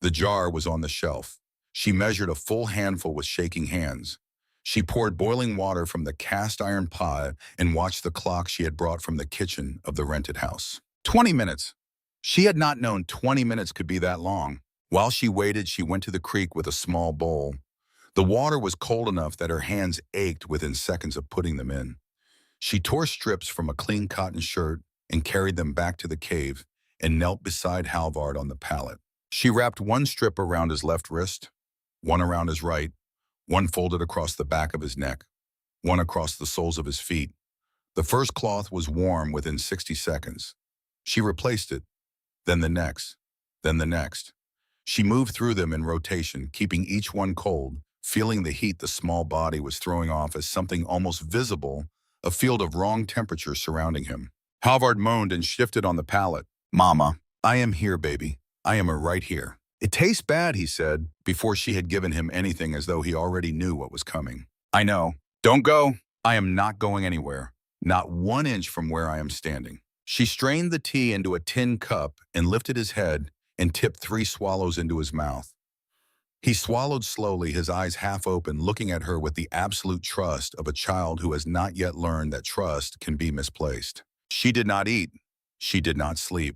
Speaker 1: The jar was on the shelf. She measured a full handful with shaking hands. She poured boiling water from the cast iron pot and watched the clock she had brought from the kitchen of the rented house. 20 minutes. She had not known 20 minutes could be that long. While she waited, she went to the creek with a small bowl. The water was cold enough that her hands ached within seconds of putting them in. She tore strips from a clean cotton shirt and carried them back to the cave and knelt beside Halvard on the pallet. She wrapped 1 strip around his left wrist, 1 around his right, 1 folded across the back of his neck, 1 across the soles of his feet. The first cloth was warm within 60 seconds. She replaced it, then the next, then the next. She moved through them in rotation, keeping each one cold, feeling the heat the small body was throwing off as something almost visible, a field of wrong temperature surrounding him. Halvard moaned and shifted on the pallet. Mama, I am here, baby. I am right here. It tastes bad, he said, before she had given him anything as though he already knew what was coming. I know. Don't go. I am not going anywhere. Not 1 inch from where I am standing. She strained the tea into a tin cup and lifted his head and tipped 3 swallows into his mouth. He swallowed slowly, his eyes half open, looking at her with the absolute trust of a child who has not yet learned that trust can be misplaced. She did not eat. She did not sleep.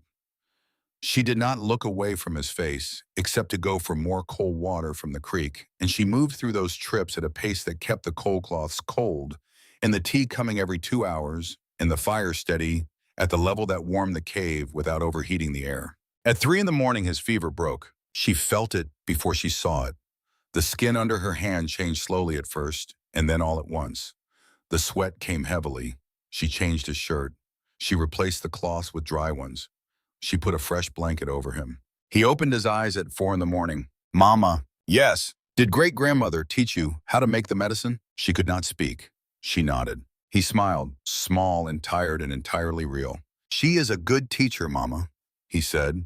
Speaker 1: She did not look away from his face, except to go for more cold water from the creek, and she moved through those trips at a pace that kept the cold cloths cold, and the tea coming every 2 hours, and the fire steady at the level that warmed the cave without overheating the air. At 3 in the morning, his fever broke. She felt it before she saw it. The skin under her hand changed slowly at first, and then all at once. The sweat came heavily. She changed his shirt. She replaced the cloths with dry ones. She put a fresh blanket over him. He opened his eyes at 4 in the morning. Mama. Yes. Did great-grandmother teach you how to make the medicine? She could not speak. She nodded. He smiled, small and tired and entirely real. She is a good teacher, Mama, he said,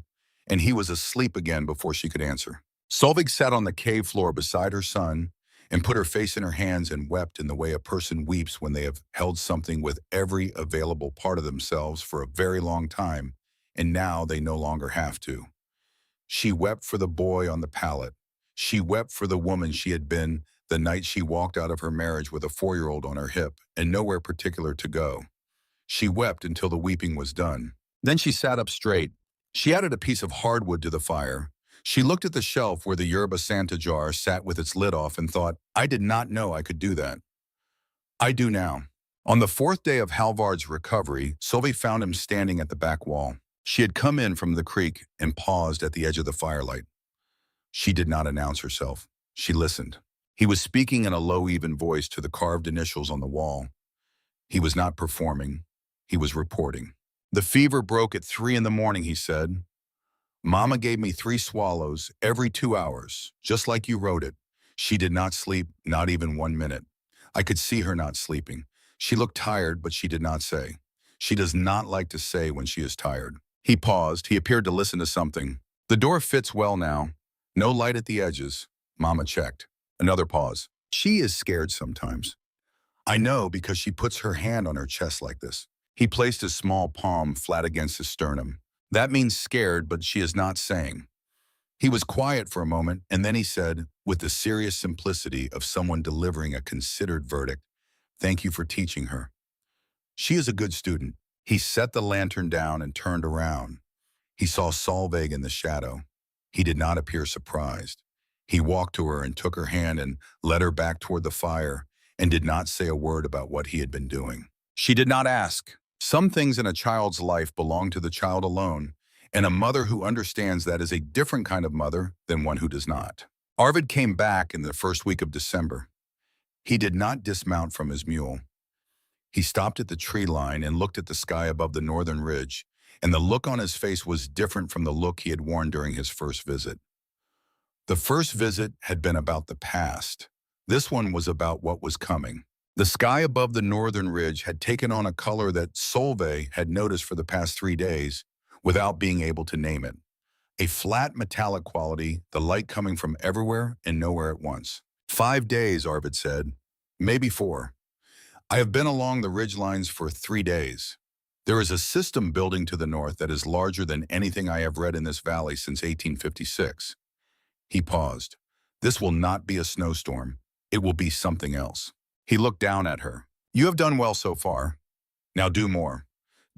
Speaker 1: and he was asleep again before she could answer. Solveig sat on the cave floor beside her son, and put her face in her hands and wept in the way a person weeps when they have held something with every available part of themselves for a very long time, and now they no longer have to. She wept for the boy on the pallet. She wept for the woman she had been the night she walked out of her marriage with a 4-year-old on her hip and nowhere particular to go. She wept until the weeping was done. Then she sat up straight. She added a piece of hardwood to the fire. She looked at the shelf where the yerba Santa jar sat with its lid off and thought, I did not know I could do that. I do now. On the fourth day of Halvard's recovery, Sylvie found him standing at the back wall. She had come in from the creek and paused at the edge of the firelight. She did not announce herself. She listened. He was speaking in a low, even voice to the carved initials on the wall. He was not performing. He was reporting. The fever broke at 3 in the morning, he said. Mama gave me 3 swallows every 2 hours, just like you wrote it. She did not sleep, not even 1 minute. I could see her not sleeping. She looked tired, but she did not say. She does not like to say when she is tired. He paused. He appeared to listen to something. The door fits well now. No light at the edges. Mama checked. Another pause. She is scared sometimes. I know because she puts her hand on her chest like this. He placed his small palm flat against his sternum. That means scared, but she is not saying. He was quiet for a moment, and then he said, with the serious simplicity of someone delivering a considered verdict, thank you for teaching her. She is a good student. He set the lantern down and turned around. He saw Solveig in the shadow. He did not appear surprised. He walked to her and took her hand and led her back toward the fire and did not say a word about what he had been doing. She did not ask. Some things in a child's life belong to the child alone, and a mother who understands that is a different kind of mother than one who does not. Arvid came back in the first week of December. He did not dismount from his mule. He stopped at the tree line and looked at the sky above the northern ridge, and the look on his face was different from the look he had worn during his first visit. The first visit had been about the past. This one was about what was coming. The sky above the northern ridge had taken on a color that Solveig had noticed for the past 3 days without being able to name it. A flat metallic quality, the light coming from everywhere and nowhere at once. 5 days, Arvid said. Maybe 4. I have been along the ridgelines for 3 days. There is a system building to the north that is larger than anything I have read in this valley since 1856. He paused. This will not be a snowstorm. It will be something else. He looked down at her. You have done well so far. Now do more.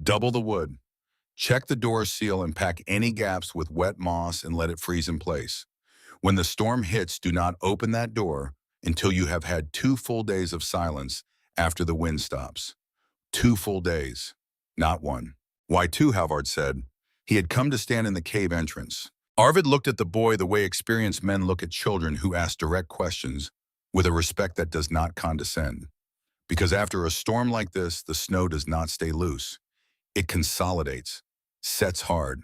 Speaker 1: Double the wood. Check the door seal and pack any gaps with wet moss and let it freeze in place. When the storm hits, do not open that door until you have had 2 full days of silence after the wind stops. 2 full days, not 1. Why 2, Halvard said. He had come to stand in the cave entrance. Arvid looked at the boy the way experienced men look at children who ask direct questions, with a respect that does not condescend. Because after a storm like this, the snow does not stay loose. It consolidates, sets hard.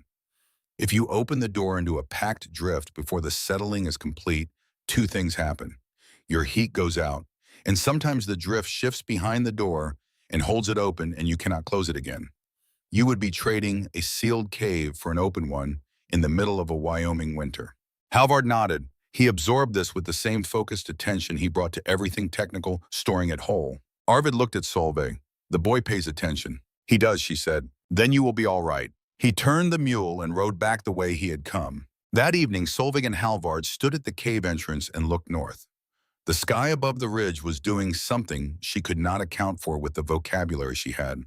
Speaker 1: If you open the door into a packed drift before the settling is complete, 2 things happen. Your heat goes out, and sometimes the drift shifts behind the door and holds it open and you cannot close it again. You would be trading a sealed cave for an open one in the middle of a Wyoming winter. Halvard nodded. He absorbed this with the same focused attention he brought to everything technical, storing it whole. Arvid looked at Solveig. The boy pays attention. He does, she said. Then you will be all right. He turned the mule and rode back the way he had come. That evening, Solveig and Halvard stood at the cave entrance and looked north. The sky above the ridge was doing something she could not account for with the vocabulary she had.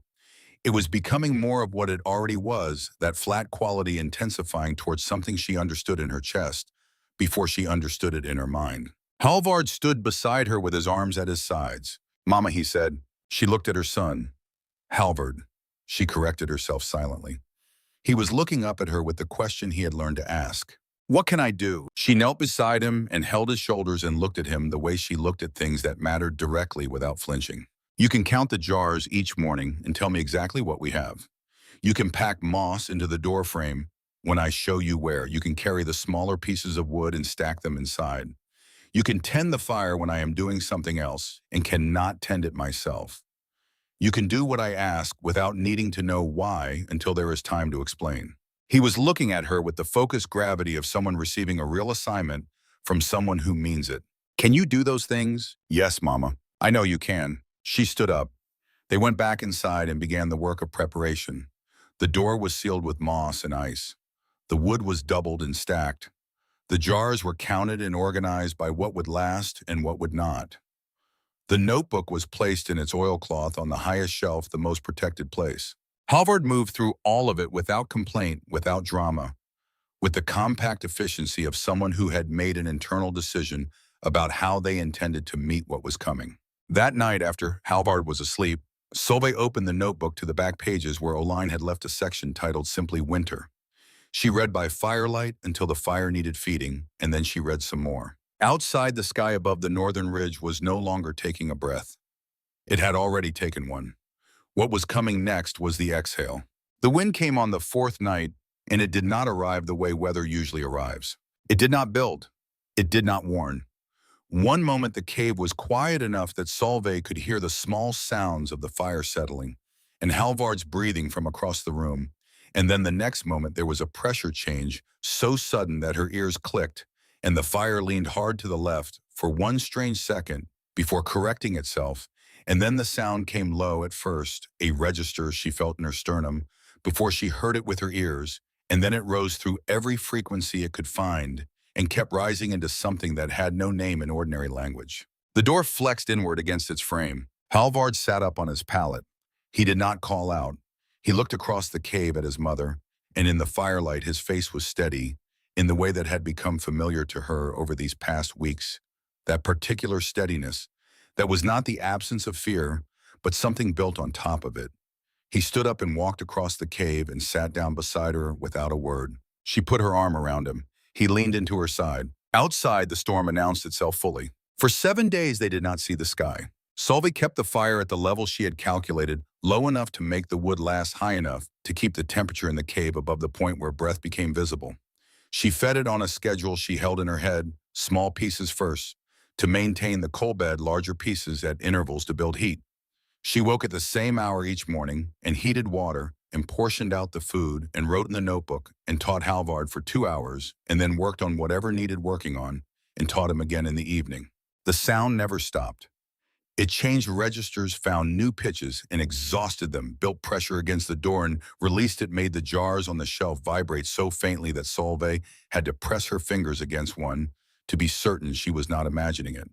Speaker 1: It was becoming more of what it already was, that flat quality intensifying towards something she understood in her chest, before she understood it in her mind. Halvard stood beside her with his arms at his sides. Mama, he said. She looked at her son. Halvard. She corrected herself silently. He was looking up at her with the question he had learned to ask. What can I do? She knelt beside him and held his shoulders and looked at him the way she looked at things that mattered directly without flinching. You can count the jars each morning and tell me exactly what we have. You can pack moss into the door frame when I show you where. You can carry the smaller pieces of wood and stack them inside. You can tend the fire when I am doing something else and cannot tend it myself. You can do what I ask without needing to know why until there is time to explain. He was looking at her with the focused gravity of someone receiving a real assignment from someone who means it. Can you do those things? Yes, Mama. I know you can. She stood up. They went back inside and began the work of preparation. The door was sealed with moss and ice. The wood was doubled and stacked. The jars were counted and organized by what would last and what would not. The notebook was placed in its oilcloth on the highest shelf, the most protected place. Halvard moved through all of it without complaint, without drama, with the compact efficiency of someone who had made an internal decision about how they intended to meet what was coming. That night, after Halvard was asleep, Solveig opened the notebook to the back pages where Oline had left a section titled simply Winter. She read by firelight until the fire needed feeding, and then she read some more. Outside, the sky above the northern ridge was no longer taking a breath. It had already taken one. What was coming next was the exhale. The wind came on the fourth night, and it did not arrive the way weather usually arrives. It did not build. It did not warn. One moment the cave was quiet enough that Solveig could hear the small sounds of the fire settling and Halvard's breathing from across the room. And then the next moment there was a pressure change so sudden that her ears clicked and the fire leaned hard to the left for one strange second before correcting itself. And then the sound came low at first, a register she felt in her sternum, before she heard it with her ears, and then it rose through every frequency it could find and kept rising into something that had no name in ordinary language. The door flexed inward against its frame. Halvard sat up on his pallet. He did not call out. He looked across the cave at his mother, and in the firelight his face was steady, in the way that had become familiar to her over these past weeks. That particular steadiness, that was not the absence of fear, but something built on top of it. He stood up and walked across the cave and sat down beside her without a word. She put her arm around him. He leaned into her side. Outside, the storm announced itself fully. For 7 days, they did not see the sky. Solveig kept the fire at the level she had calculated, low enough to make the wood last, high enough to keep the temperature in the cave above the point where breath became visible. She fed it on a schedule she held in her head, small pieces first, to maintain the coal bed, larger pieces at intervals to build heat. She woke at the same hour each morning and heated water and portioned out the food and wrote in the notebook and taught Halvard for 2 hours and then worked on whatever needed working on and taught him again in the evening. The sound never stopped. It changed registers, found new pitches and exhausted them, built pressure against the door and released it, made the jars on the shelf vibrate so faintly that Solveig had to press her fingers against one to be certain she was not imagining it.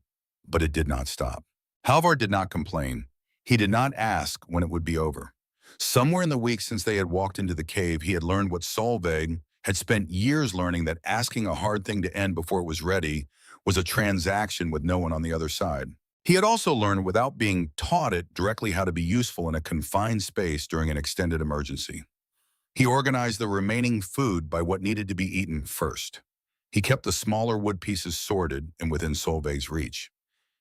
Speaker 1: But it did not stop. Halvard did not complain. He did not ask when it would be over. Somewhere in the weeks since they had walked into the cave, he had learned what Solveig had spent years learning, that asking a hard thing to end before it was ready was a transaction with no one on the other side. He had also learned, without being taught it directly, how to be useful in a confined space during an extended emergency. He organized the remaining food by what needed to be eaten first. He kept the smaller wood pieces sorted and within Solveig's reach.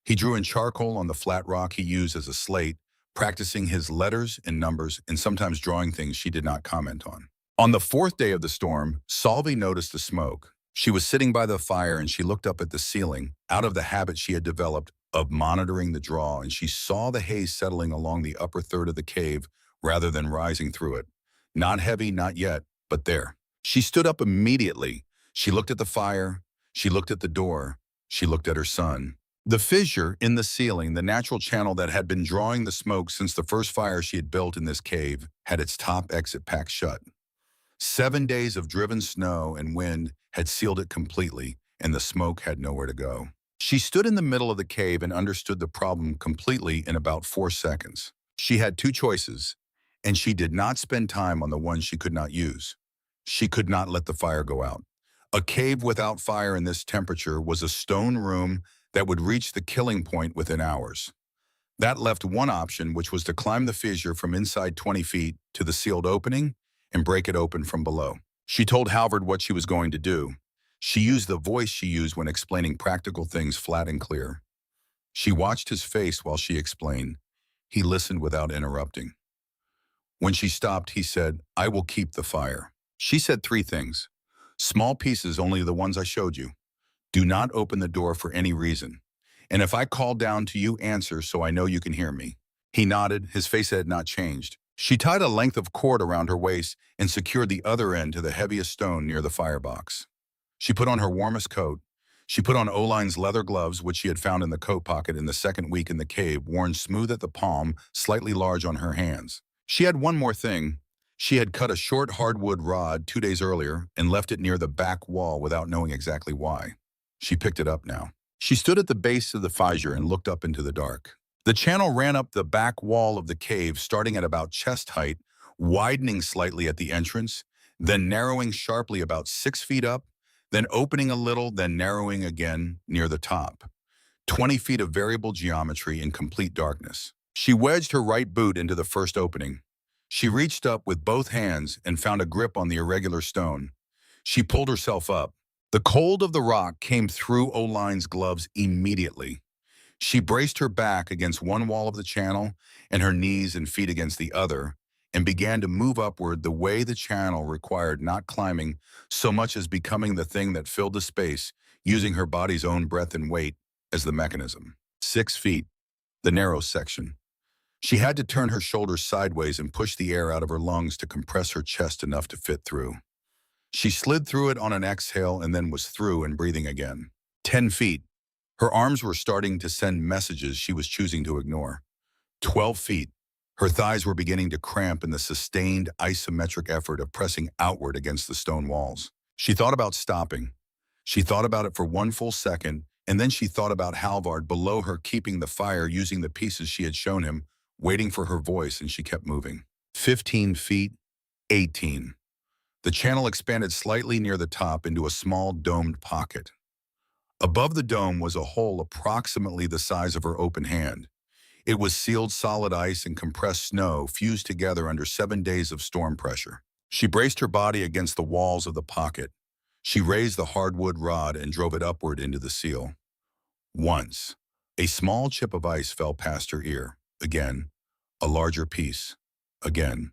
Speaker 1: He drew in charcoal on the flat rock he used as a slate, practicing his letters and numbers and sometimes drawing things she did not comment on. On the fourth day of the storm, Solveig noticed the smoke. She was sitting by the fire and she looked up at the ceiling, out of the habit she had developed of monitoring the draw, and she saw the haze settling along the upper third of the cave rather than rising through it. Not heavy, not yet, but there. She stood up immediately. She looked at the fire. She looked at the door. She looked at her son. The fissure in the ceiling, the natural channel that had been drawing the smoke since the first fire she had built in this cave, had its top exit packed shut. 7 days of driven snow and wind had sealed it completely, and the smoke had nowhere to go. She stood in the middle of the cave and understood the problem completely in about 4 seconds. She had 2 choices, and she did not spend time on the one she could not use. She could not let the fire go out. A cave without fire in this temperature was a stone room that would reach the killing point within hours. That left one option, which was to climb the fissure from inside 20 feet to the sealed opening and break it open from below. She told Halvard what she was going to do. She used the voice she used when explaining practical things, flat and clear. She watched his face while she explained. He listened without interrupting. When she stopped, he said, "I will keep the fire." She said 3 things. "Small pieces, only the ones I showed you. Do not open the door for any reason. And if I call down to you, answer so I know you can hear me." He nodded. His face had not changed. She tied a length of cord around her waist and secured the other end to the heaviest stone near the firebox. She put on her warmest coat. She put on Oline's leather gloves, which she had found in the coat pocket in the second week in the cave, worn smooth at the palm, slightly large on her hands. She had one more thing. She had cut a short hardwood rod 2 days earlier and left it near the back wall without knowing exactly why. She picked it up now. She stood at the base of the fissure and looked up into the dark. The channel ran up the back wall of the cave, starting at about chest height, widening slightly at the entrance, then narrowing sharply about 6 feet up, then opening a little, then narrowing again near the top. 20 feet of variable geometry in complete darkness. She wedged her right boot into the first opening. She reached up with both hands and found a grip on the irregular stone. She pulled herself up. The cold of the rock came through Oline's gloves immediately. She braced her back against one wall of the channel and her knees and feet against the other, and began to move upward the way the channel required, not climbing so much as becoming the thing that filled the space, using her body's own breath and weight as the mechanism. 6 feet, the narrow section. She had to turn her shoulders sideways and push the air out of her lungs to compress her chest enough to fit through. She slid through it on an exhale and then was through and breathing again. 10 feet. Her arms were starting to send messages she was choosing to ignore. 12 feet. Her thighs were beginning to cramp in the sustained isometric effort of pressing outward against the stone walls. She thought about stopping. She thought about it for one full second, and then she thought about Halvard below her keeping the fire using the pieces she had shown him, waiting for her voice, and she kept moving. 15 feet. 18. The channel expanded slightly near the top into a small domed pocket. Above the dome was a hole approximately the size of her open hand. It was sealed solid ice and compressed snow fused together under 7 days of storm pressure. She braced her body against the walls of the pocket. She raised the hardwood rod and drove it upward into the seal. Once, a small chip of ice fell past her ear. Again, a larger piece. Again.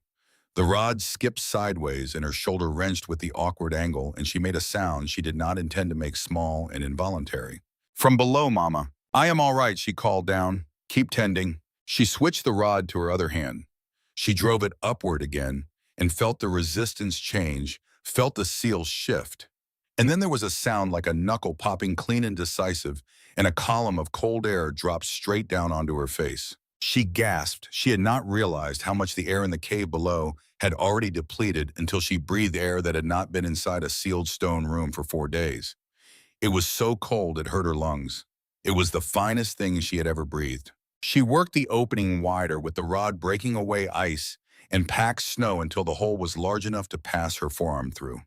Speaker 1: The rod skipped sideways and her shoulder wrenched with the awkward angle, and she made a sound she did not intend to make, small and involuntary. "From below, Mama." "I am all right," she called down. "Keep tending." She switched the rod to her other hand. She drove it upward again and felt the resistance change, felt the seal shift. And then there was a sound like a knuckle popping clean and decisive, and a column of cold air dropped straight down onto her face. She gasped. She had not realized how much the air in the cave below had already depleted until she breathed air that had not been inside a sealed stone room for 4 days. It was so cold it hurt her lungs. It was the finest thing she had ever breathed. She worked the opening wider with the rod breaking away ice and packed snow until the hole was large enough to pass her forearm through.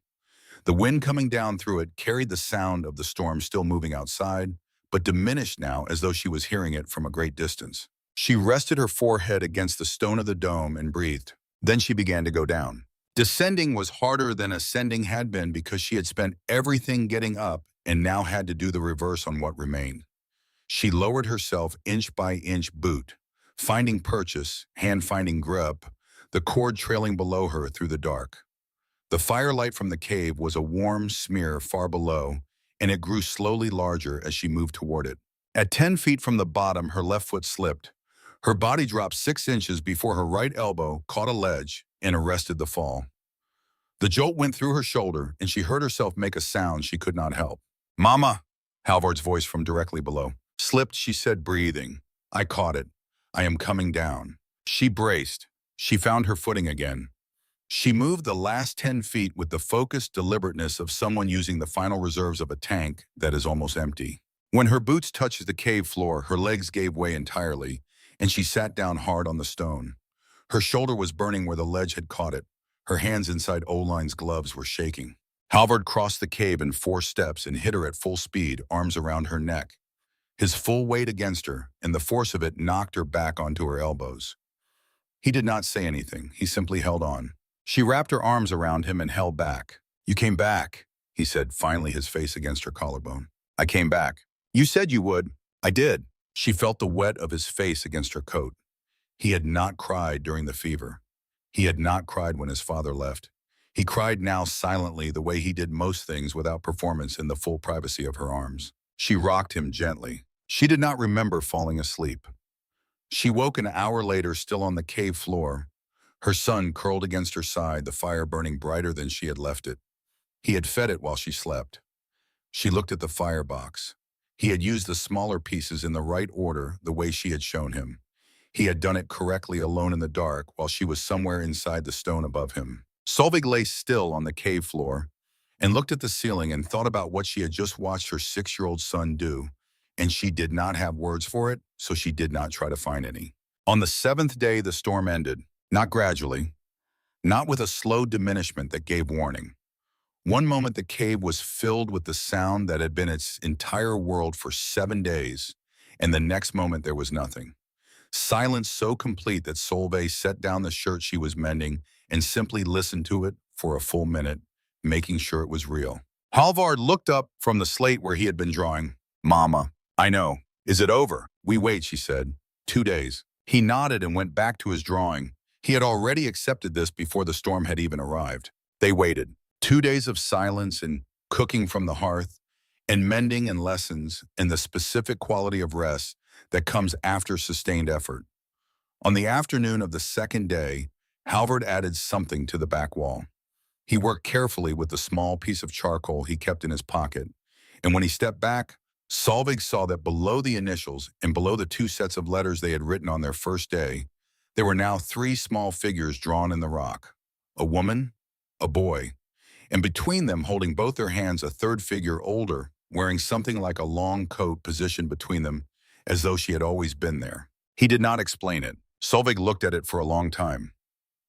Speaker 1: The wind coming down through it carried the sound of the storm still moving outside, but diminished now as though she was hearing it from a great distance. She rested her forehead against the stone of the dome and breathed. Then she began to go down. Descending was harder than ascending had been because she had spent everything getting up and now had to do the reverse on what remained. She lowered herself inch by inch, boot, finding purchase, hand finding grip, the cord trailing below her through the dark. The firelight from the cave was a warm smear far below, and it grew slowly larger as she moved toward it. At 10 feet from the bottom, her left foot slipped. Her body dropped 6 inches before her right elbow caught a ledge and arrested the fall. The jolt went through her shoulder, and she heard herself make a sound she could not help. "Mama!" Halvard's voice from directly below. "Slipped," she said, breathing. "I caught it. I am coming down." She braced. She found her footing again. She moved the last 10 feet with the focused deliberateness of someone using the final reserves of a tank that is almost empty. When her boots touched the cave floor, her legs gave way entirely, and she sat down hard on the stone. Her shoulder was burning where the ledge had caught it. Her hands inside Oline's gloves were shaking. Halvard crossed the cave in 4 steps and hit her at full speed, arms around her neck. His full weight against her, and the force of it knocked her back onto her elbows. He did not say anything. He simply held on. She wrapped her arms around him and held back. "You came back," he said, finally, his face against her collarbone. "I came back. You said you would." "I did." She felt the wet of his face against her coat. He had not cried during the fever. He had not cried when his father left. He cried now silently, the way he did most things without performance, in the full privacy of her arms. She rocked him gently. She did not remember falling asleep. She woke an hour later, still on the cave floor, her son curled against her side, the fire burning brighter than she had left it. He had fed it while she slept. She looked at the firebox. He had used the smaller pieces in the right order, the way she had shown him. He had done it correctly alone in the dark while she was somewhere inside the stone above him. Solveig lay still on the cave floor and looked at the ceiling and thought about what she had just watched her 6-year-old son do, and she did not have words for it, so she did not try to find any. On the 7th day, the storm ended, not gradually, not with a slow diminishment that gave warning. One moment the cave was filled with the sound that had been its entire world for 7 days, and the next moment there was nothing. Silence so complete that Solveig set down the shirt she was mending and simply listened to it for a full minute, making sure it was real. Halvard looked up from the slate where he had been drawing. "Mama, I know. Is it over?" "We wait," she said. 2 days. He nodded and went back to his drawing. He had already accepted this before the storm had even arrived. They waited. 2 days of silence and cooking from the hearth, and mending and lessons, and the specific quality of rest that comes after sustained effort. On the afternoon of the 2nd day, Halvard added something to the back wall. He worked carefully with the small piece of charcoal he kept in his pocket, and when he stepped back, Solveig saw that below the initials and below the 2 sets of letters they had written on their first day, there were now 3 small figures drawn in the rock: a woman, a boy, and between them, holding both their hands, a third figure, older, wearing something like a long coat positioned between them, as though she had always been there. He did not explain it. Solveig looked at it for a long time.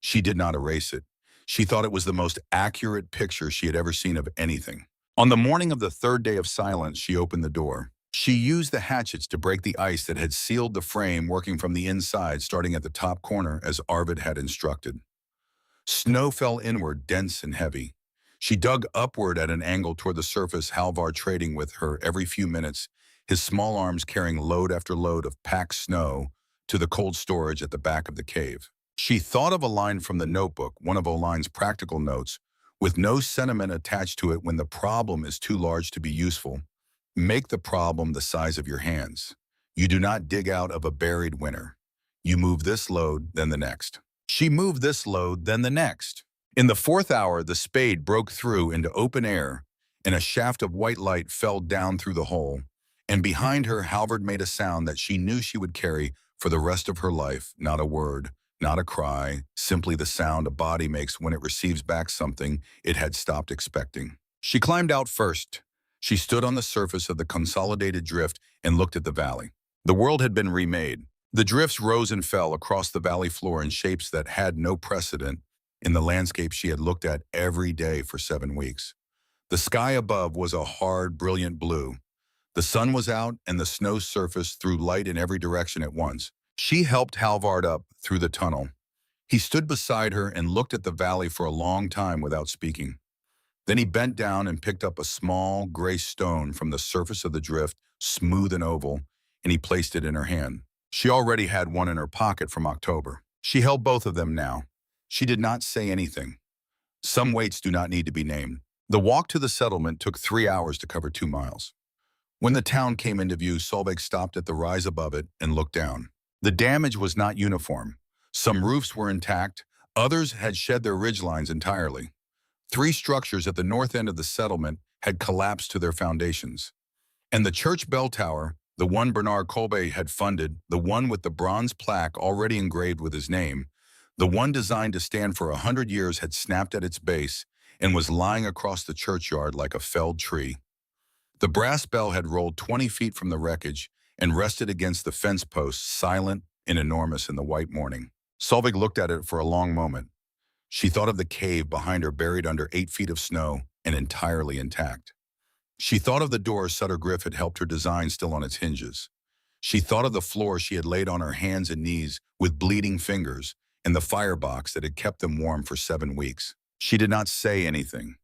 Speaker 1: She did not erase it. She thought it was the most accurate picture she had ever seen of anything. On the morning of the 3rd day of silence, she opened the door. She used the hatchets to break the ice that had sealed the frame, working from the inside, starting at the top corner, as Arvid had instructed. Snow fell inward, dense and heavy. She dug upward at an angle toward the surface, Halvard trading with her every few minutes, his small arms carrying load after load of packed snow to the cold storage at the back of the cave. She thought of a line from the notebook, one of Oline's practical notes, with no sentiment attached to it: when the problem is too large to be useful, make the problem the size of your hands. You do not dig out of a buried winter. You move this load, then the next. She moved this load, then the next. In the 4th hour, the spade broke through into open air, and a shaft of white light fell down through the hole. And behind her, Halvard made a sound that she knew she would carry for the rest of her life. Not a word, not a cry, simply the sound a body makes when it receives back something it had stopped expecting. She climbed out first. She stood on the surface of the consolidated drift and looked at the valley. The world had been remade. The drifts rose and fell across the valley floor in shapes that had no precedent in the landscape she had looked at every day for 7 weeks. The sky above was a hard, brilliant blue. The sun was out, and the snow surface threw light in every direction at once. She helped Halvard up through the tunnel. He stood beside her and looked at the valley for a long time without speaking. Then he bent down and picked up a small, gray stone from the surface of the drift, smooth and oval, and he placed it in her hand. She already had one in her pocket from October. She held both of them now. She did not say anything. Some weights do not need to be named. The walk to the settlement took 3 hours to cover 2 miles. When the town came into view, Solveig stopped at the rise above it and looked down. The damage was not uniform. Some roofs were intact, others had shed their ridgelines entirely. 3 structures at the north end of the settlement had collapsed to their foundations. And the church bell tower, the one Bernard Kolbe had funded, the one with the bronze plaque already engraved with his name, the one designed to stand for 100 years, had snapped at its base and was lying across the churchyard like a felled tree. The brass bell had rolled 20 feet from the wreckage and rested against the fence post, silent and enormous in the white morning. Solveig looked at it for a long moment. She thought of the cave behind her, buried under 8 feet of snow and entirely intact. She thought of the door Sutter Griff had helped her design, still on its hinges. She thought of the floor she had laid on her hands and knees with bleeding fingers, and the firebox that had kept them warm for 7 weeks. She did not say anything.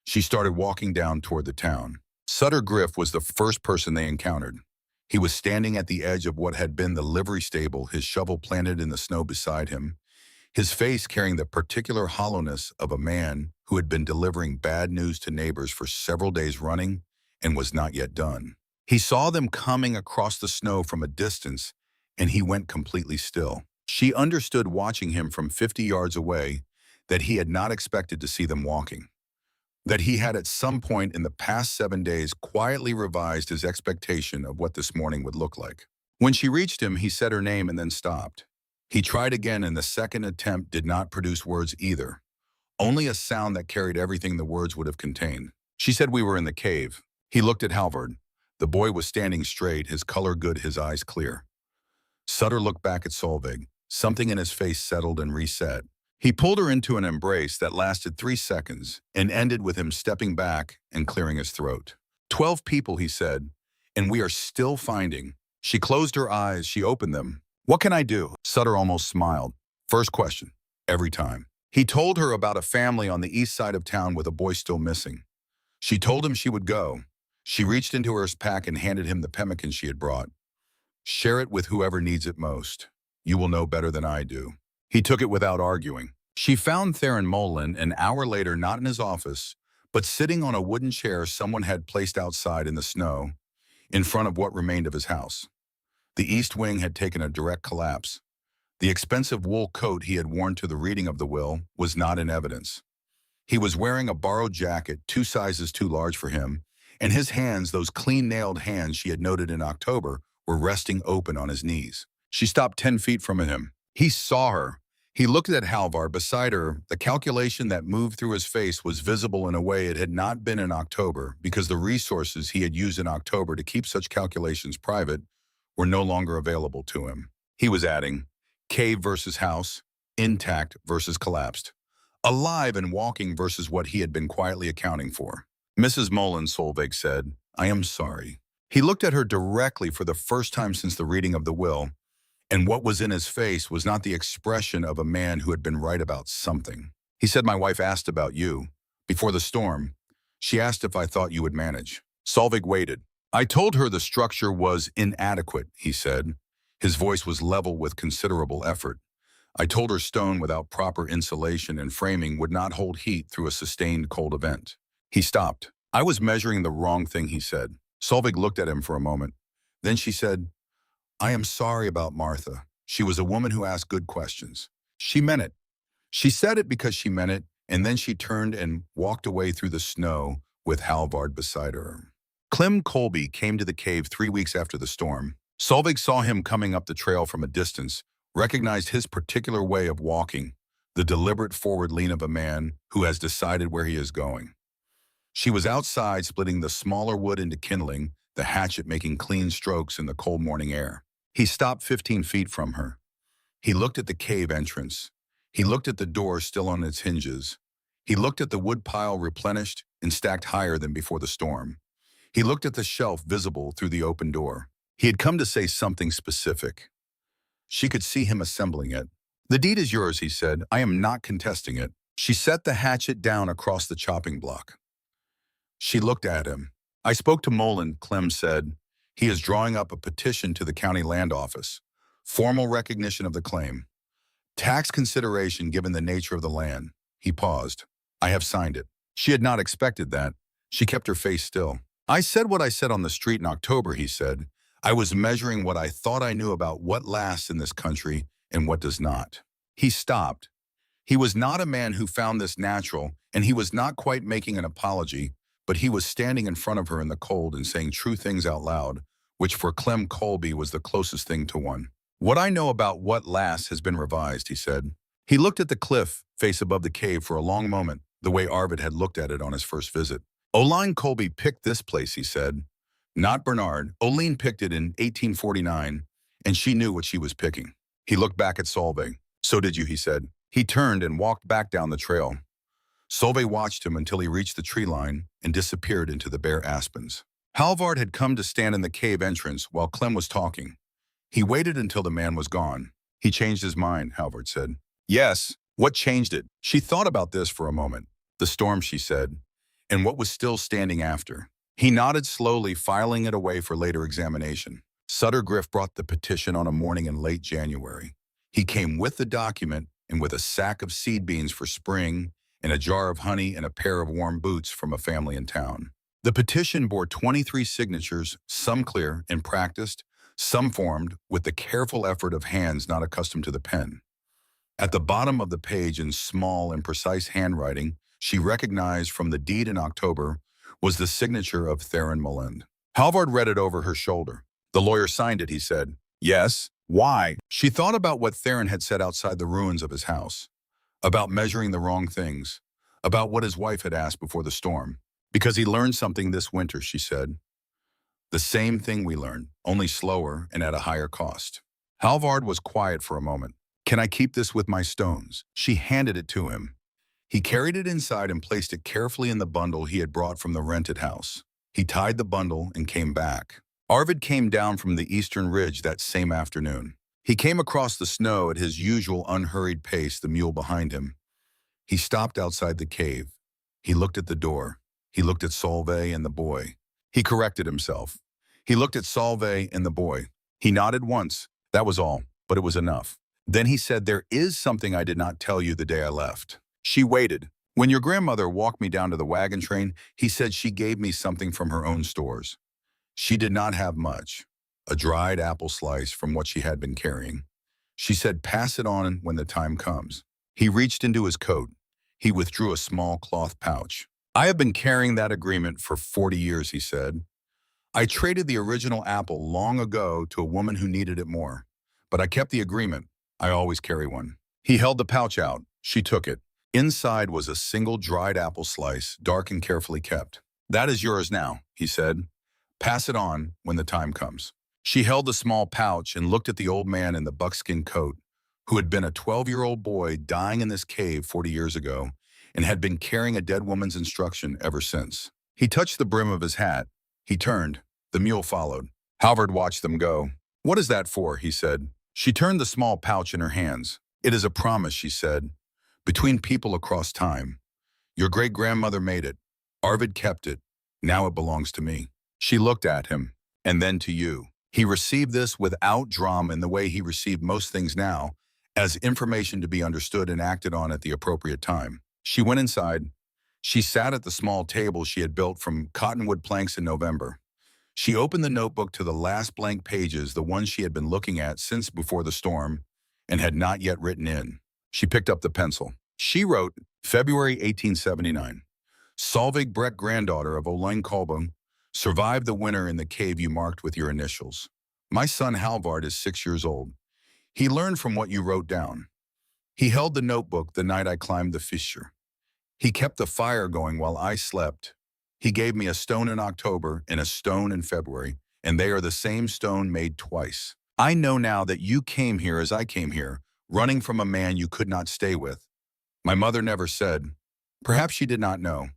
Speaker 1: She started walking down toward the town. Sutter Griff was the first person they encountered. He was standing at the edge of what had been the livery stable, his shovel planted in the snow beside him, his face carrying the particular hollowness of a man who had been delivering bad news to neighbors for several days running and was not yet done. He saw them coming across the snow from a distance, and he went completely still. She understood, watching him from 50 yards away, that he had not expected to see them walking. that he had at some point in the past 7 days quietly revised his expectation of what this morning would look like. When she reached him, he said her name and then stopped. He tried again, and the second attempt did not produce words either, only a sound that carried everything the words would have contained. She said we were in the cave. He looked at Halvard. The boy was standing straight, his color good, his eyes clear. Sutter looked back at Solveig. Something in his face settled and reset. He pulled her into an embrace that lasted 3 seconds and ended with him stepping back and clearing his throat. 12 people, he said, and we are still finding. She closed her eyes, she opened them. What can I do? Sutter almost smiled. First question, every time. He told her about a family on the east side of town with a boy still missing. She told him she would go. She reached into her pack and handed him the pemmican she had brought. Share it with whoever needs it most. You will know better than I do. He took it without arguing. She found Theron Molin an hour later, not in his office, but sitting on a wooden chair someone had placed outside in the snow, in front of what remained of his house. The east wing had taken a direct collapse. The expensive wool coat he had worn to the reading of the will was not in evidence. He was wearing a borrowed jacket 2 sizes too large for him, and his hands, those clean-nailed hands she had noted in October, were resting open on his knees. She stopped 10 feet from him. He saw her. He looked at Halvard beside her. The calculation that moved through his face was visible in a way it had not been in October, because the resources he had used in October to keep such calculations private were no longer available to him. He was adding, cave versus house, intact versus collapsed, alive and walking versus what he had been quietly accounting for. Mrs. Mullen, Solveig said, I am sorry. He looked at her directly for the first time since the reading of the will, and what was in his face was not the expression of a man who had been right about something. He said, my wife asked about you. Before the storm, she asked if I thought you would manage. Solveig waited. I told her the structure was inadequate, he said. His voice was level with considerable effort. I told her stone without proper insulation and framing would not hold heat through a sustained cold event. He stopped. I was measuring the wrong thing, he said. Solveig looked at him for a moment. Then she said, I am sorry about Martha. She was a woman who asked good questions. She meant it. She said it because she meant it, and then she turned and walked away through the snow with Halvard beside her. Clem Colby came to the cave 3 weeks after the storm. Solveig saw him coming up the trail from a distance, recognized his particular way of walking, the deliberate forward lean of a man who has decided where he is going. She was outside splitting the smaller wood into kindling, the hatchet making clean strokes in the cold morning air. He stopped 15 feet from her. He looked at the cave entrance. He looked at the door still on its hinges. He looked at the wood pile replenished and stacked higher than before the storm. He looked at the shelf visible through the open door. He had come to say something specific. She could see him assembling it. The deed is yours, he said. I am not contesting it. She set the hatchet down across the chopping block. She looked at him. I spoke to Molin, Clem said. He is drawing up a petition to the county land office. Formal recognition of the claim. Tax consideration given the nature of the land. He paused. I have signed it. She had not expected that. She kept her face still. I said what I said on the street in October, he said. I was measuring what I thought I knew about what lasts in this country and what does not. He stopped. He was not a man who found this natural, and he was not quite making an apology, but he was standing in front of her in the cold and saying true things out loud, which for Clem Colby was the closest thing to one. What I know about what lasts has been revised, he said. He looked at the cliff face above the cave for a long moment, the way Arvid had looked at it on his first visit. Oline Colby picked this place, he said. Not Bernard. Oline picked it in 1849, and she knew what she was picking. He looked back at Solveig. So did you, he said. He turned and walked back down the trail. Solveig watched him until he reached the tree line and disappeared into the bare aspens. Halvard had come to stand in the cave entrance while Clem was talking. He waited until the man was gone. He changed his mind, Halvard said. Yes, what changed it? She thought about this for a moment. The storm, she said, and what was still standing after. He nodded slowly, filing it away for later examination. Sutter Griff brought the petition on a morning in late January. He came with the document and with a sack of seed beans for spring and a jar of honey and a pair of warm boots from a family in town. The petition bore 23 signatures, some clear and practiced, some formed with the careful effort of hands not accustomed to the pen. At the bottom of the page in small and precise handwriting she recognized from the deed in October was the signature of Theron Mullend. Halvard read it over her shoulder. The lawyer signed it, he said. Yes. Why? She thought about what Theron had said outside the ruins of his house, about measuring the wrong things, about what his wife had asked before the storm. Because he learned something this winter, she said. The same thing we learned, only slower and at a higher cost. Halvard was quiet for a moment. Can I keep this with my stones? She handed it to him. He carried it inside and placed it carefully in the bundle he had brought from the rented house. He tied the bundle and came back. Arvid came down from the eastern ridge that same afternoon. He came across the snow at his usual unhurried pace, the mule behind him. He stopped outside the cave. He looked at the door. He looked at Solveig and the boy. He corrected himself. He looked at Solveig and the boy. He nodded once. That was all, but it was enough. Then he said, there is something I did not tell you the day I left. She waited. When your grandmother walked me down to the wagon train, he said she gave me something from her own stores. She did not have much. A dried apple slice from what she had been carrying. She said, pass it on when the time comes. He reached into his coat. He withdrew a small cloth pouch. I have been carrying that agreement for 40 years, he said. I traded the original apple long ago to a woman who needed it more. But I kept the agreement. I always carry one. He held the pouch out. She took it. Inside was a single dried apple slice, dark and carefully kept. That is yours now, he said. Pass it on when the time comes. She held the small pouch and looked at the old man in the buckskin coat, who had been a 12-year-old boy dying in this cave 40 years ago and had been carrying a dead woman's instruction ever since. He touched the brim of his hat. He turned. The mule followed. Halvard watched them go. What is that for? He said. She turned the small pouch in her hands. It is a promise, she said, between people across time. Your great-grandmother made it. Arvid kept it. Now it belongs to me. She looked at him, and then to you. He received this without drama in the way he received most things now, as information to be understood and acted on at the appropriate time. She went inside. She sat at the small table she had built from cottonwood planks in November. She opened the notebook to the last blank pages, the ones she had been looking at since before the storm, and had not yet written in. She picked up the pencil. She wrote, February 1879. Solveig Breck, granddaughter of Olaine Kolbe, survived the winter in the cave you marked with your initials. My son Halvard is 6 years old. He learned from what you wrote down. He held the notebook the night I climbed the fissure. He kept the fire going while I slept. He gave me a stone in October and a stone in February, and they are the same stone made twice. I know now that you came here as I came here, running from a man you could not stay with. My mother never said. Perhaps she did not know.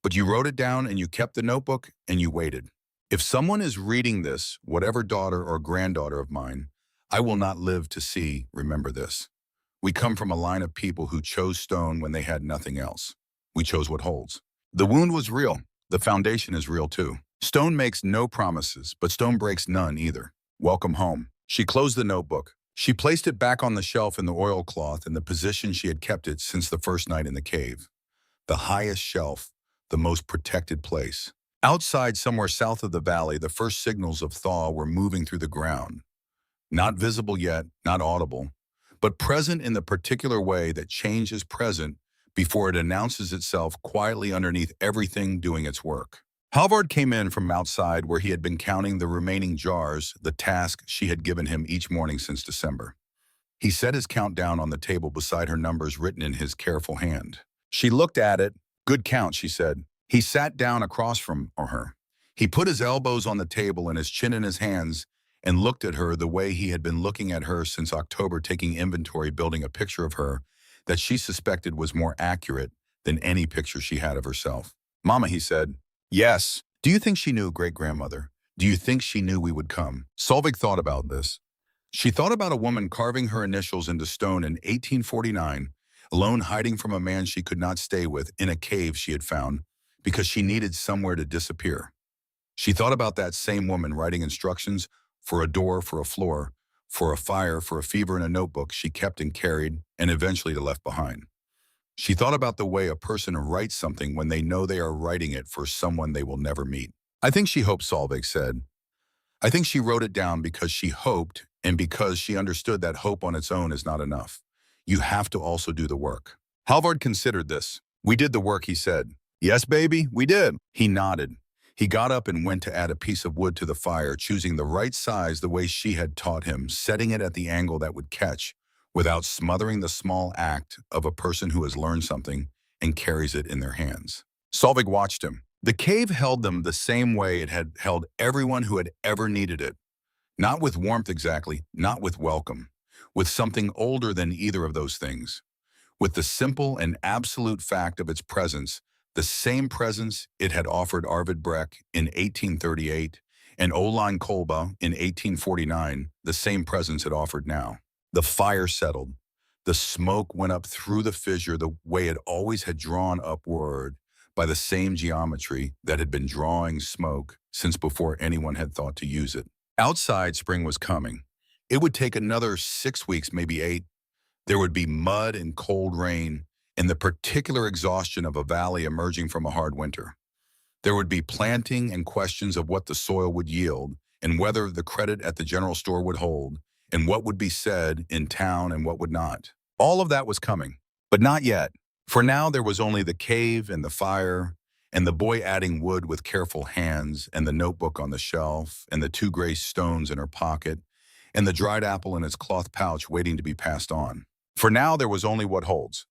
Speaker 1: But you wrote it down and you kept the notebook and you waited. If someone is reading this, whatever daughter or granddaughter of mine, I will not live to see, remember this. We come from a line of people who chose stone when they had nothing else. We chose what holds. The wound was real. The foundation is real too. Stone makes no promises, but stone breaks none either. Welcome home. She closed the notebook. She placed it back on the shelf in the oilcloth in the position she had kept it since the first night in the cave. The highest shelf, the most protected place. Outside, somewhere south of the valley, the first signals of thaw were moving through the ground. Not visible yet, not audible, but present in the particular way that change is present before it announces itself quietly underneath everything doing its work. Halvard came in from outside where he had been counting the remaining jars, the task she had given him each morning since December. He set his count down on the table beside her numbers written in his careful hand. She looked at it. Good count, she said. He sat down across from her. He put his elbows on the table and his chin in his hands and looked at her the way he had been looking at her since October, taking inventory, building a picture of her that she suspected was more accurate than any picture she had of herself. Mama, he said. Yes. Do you think she knew, great-grandmother? Do you think she knew we would come? Solveig thought about this. She thought about a woman carving her initials into stone in 1849, alone hiding from a man she could not stay with in a cave she had found because she needed somewhere to disappear. She thought about that same woman writing instructions for a door, for a floor, for a fire, for a fever in a notebook she kept and carried and eventually left behind. She thought about the way a person writes something when they know they are writing it for someone they will never meet. I think she hoped, Solveig said. I think she wrote it down because she hoped and because she understood that hope on its own is not enough. You have to also do the work. Halvard considered this. "We did the work," he said. "Yes, baby, we did." He nodded. He got up and went to add a piece of wood to the fire, choosing the right size the way she had taught him, setting it at the angle that would catch, without smothering the small act of a person who has learned something and carries it in their hands. Solvig watched him. The cave held them the same way it had held everyone who had ever needed it. Not with warmth exactly, not with welcome, with something older than either of those things. With the simple and absolute fact of its presence, the same presence it had offered Arvid Breck in 1838 and Olan Kolba in 1849, the same presence it offered now. The fire settled. The smoke went up through the fissure the way it always had drawn upward by the same geometry that had been drawing smoke since before anyone had thought to use it. Outside, spring was coming. It would take another 6 weeks, maybe 8. There would be mud and cold rain and the particular exhaustion of a valley emerging from a hard winter. There would be planting and questions of what the soil would yield and whether the credit at the general store would hold and what would be said in town and what would not. All of that was coming, but not yet. For now, there was only the cave and the fire and the boy adding wood with careful hands and the notebook on the shelf and the 2 gray stones in her pocket and the dried apple in its cloth pouch waiting to be passed on. For now, there was only what holds.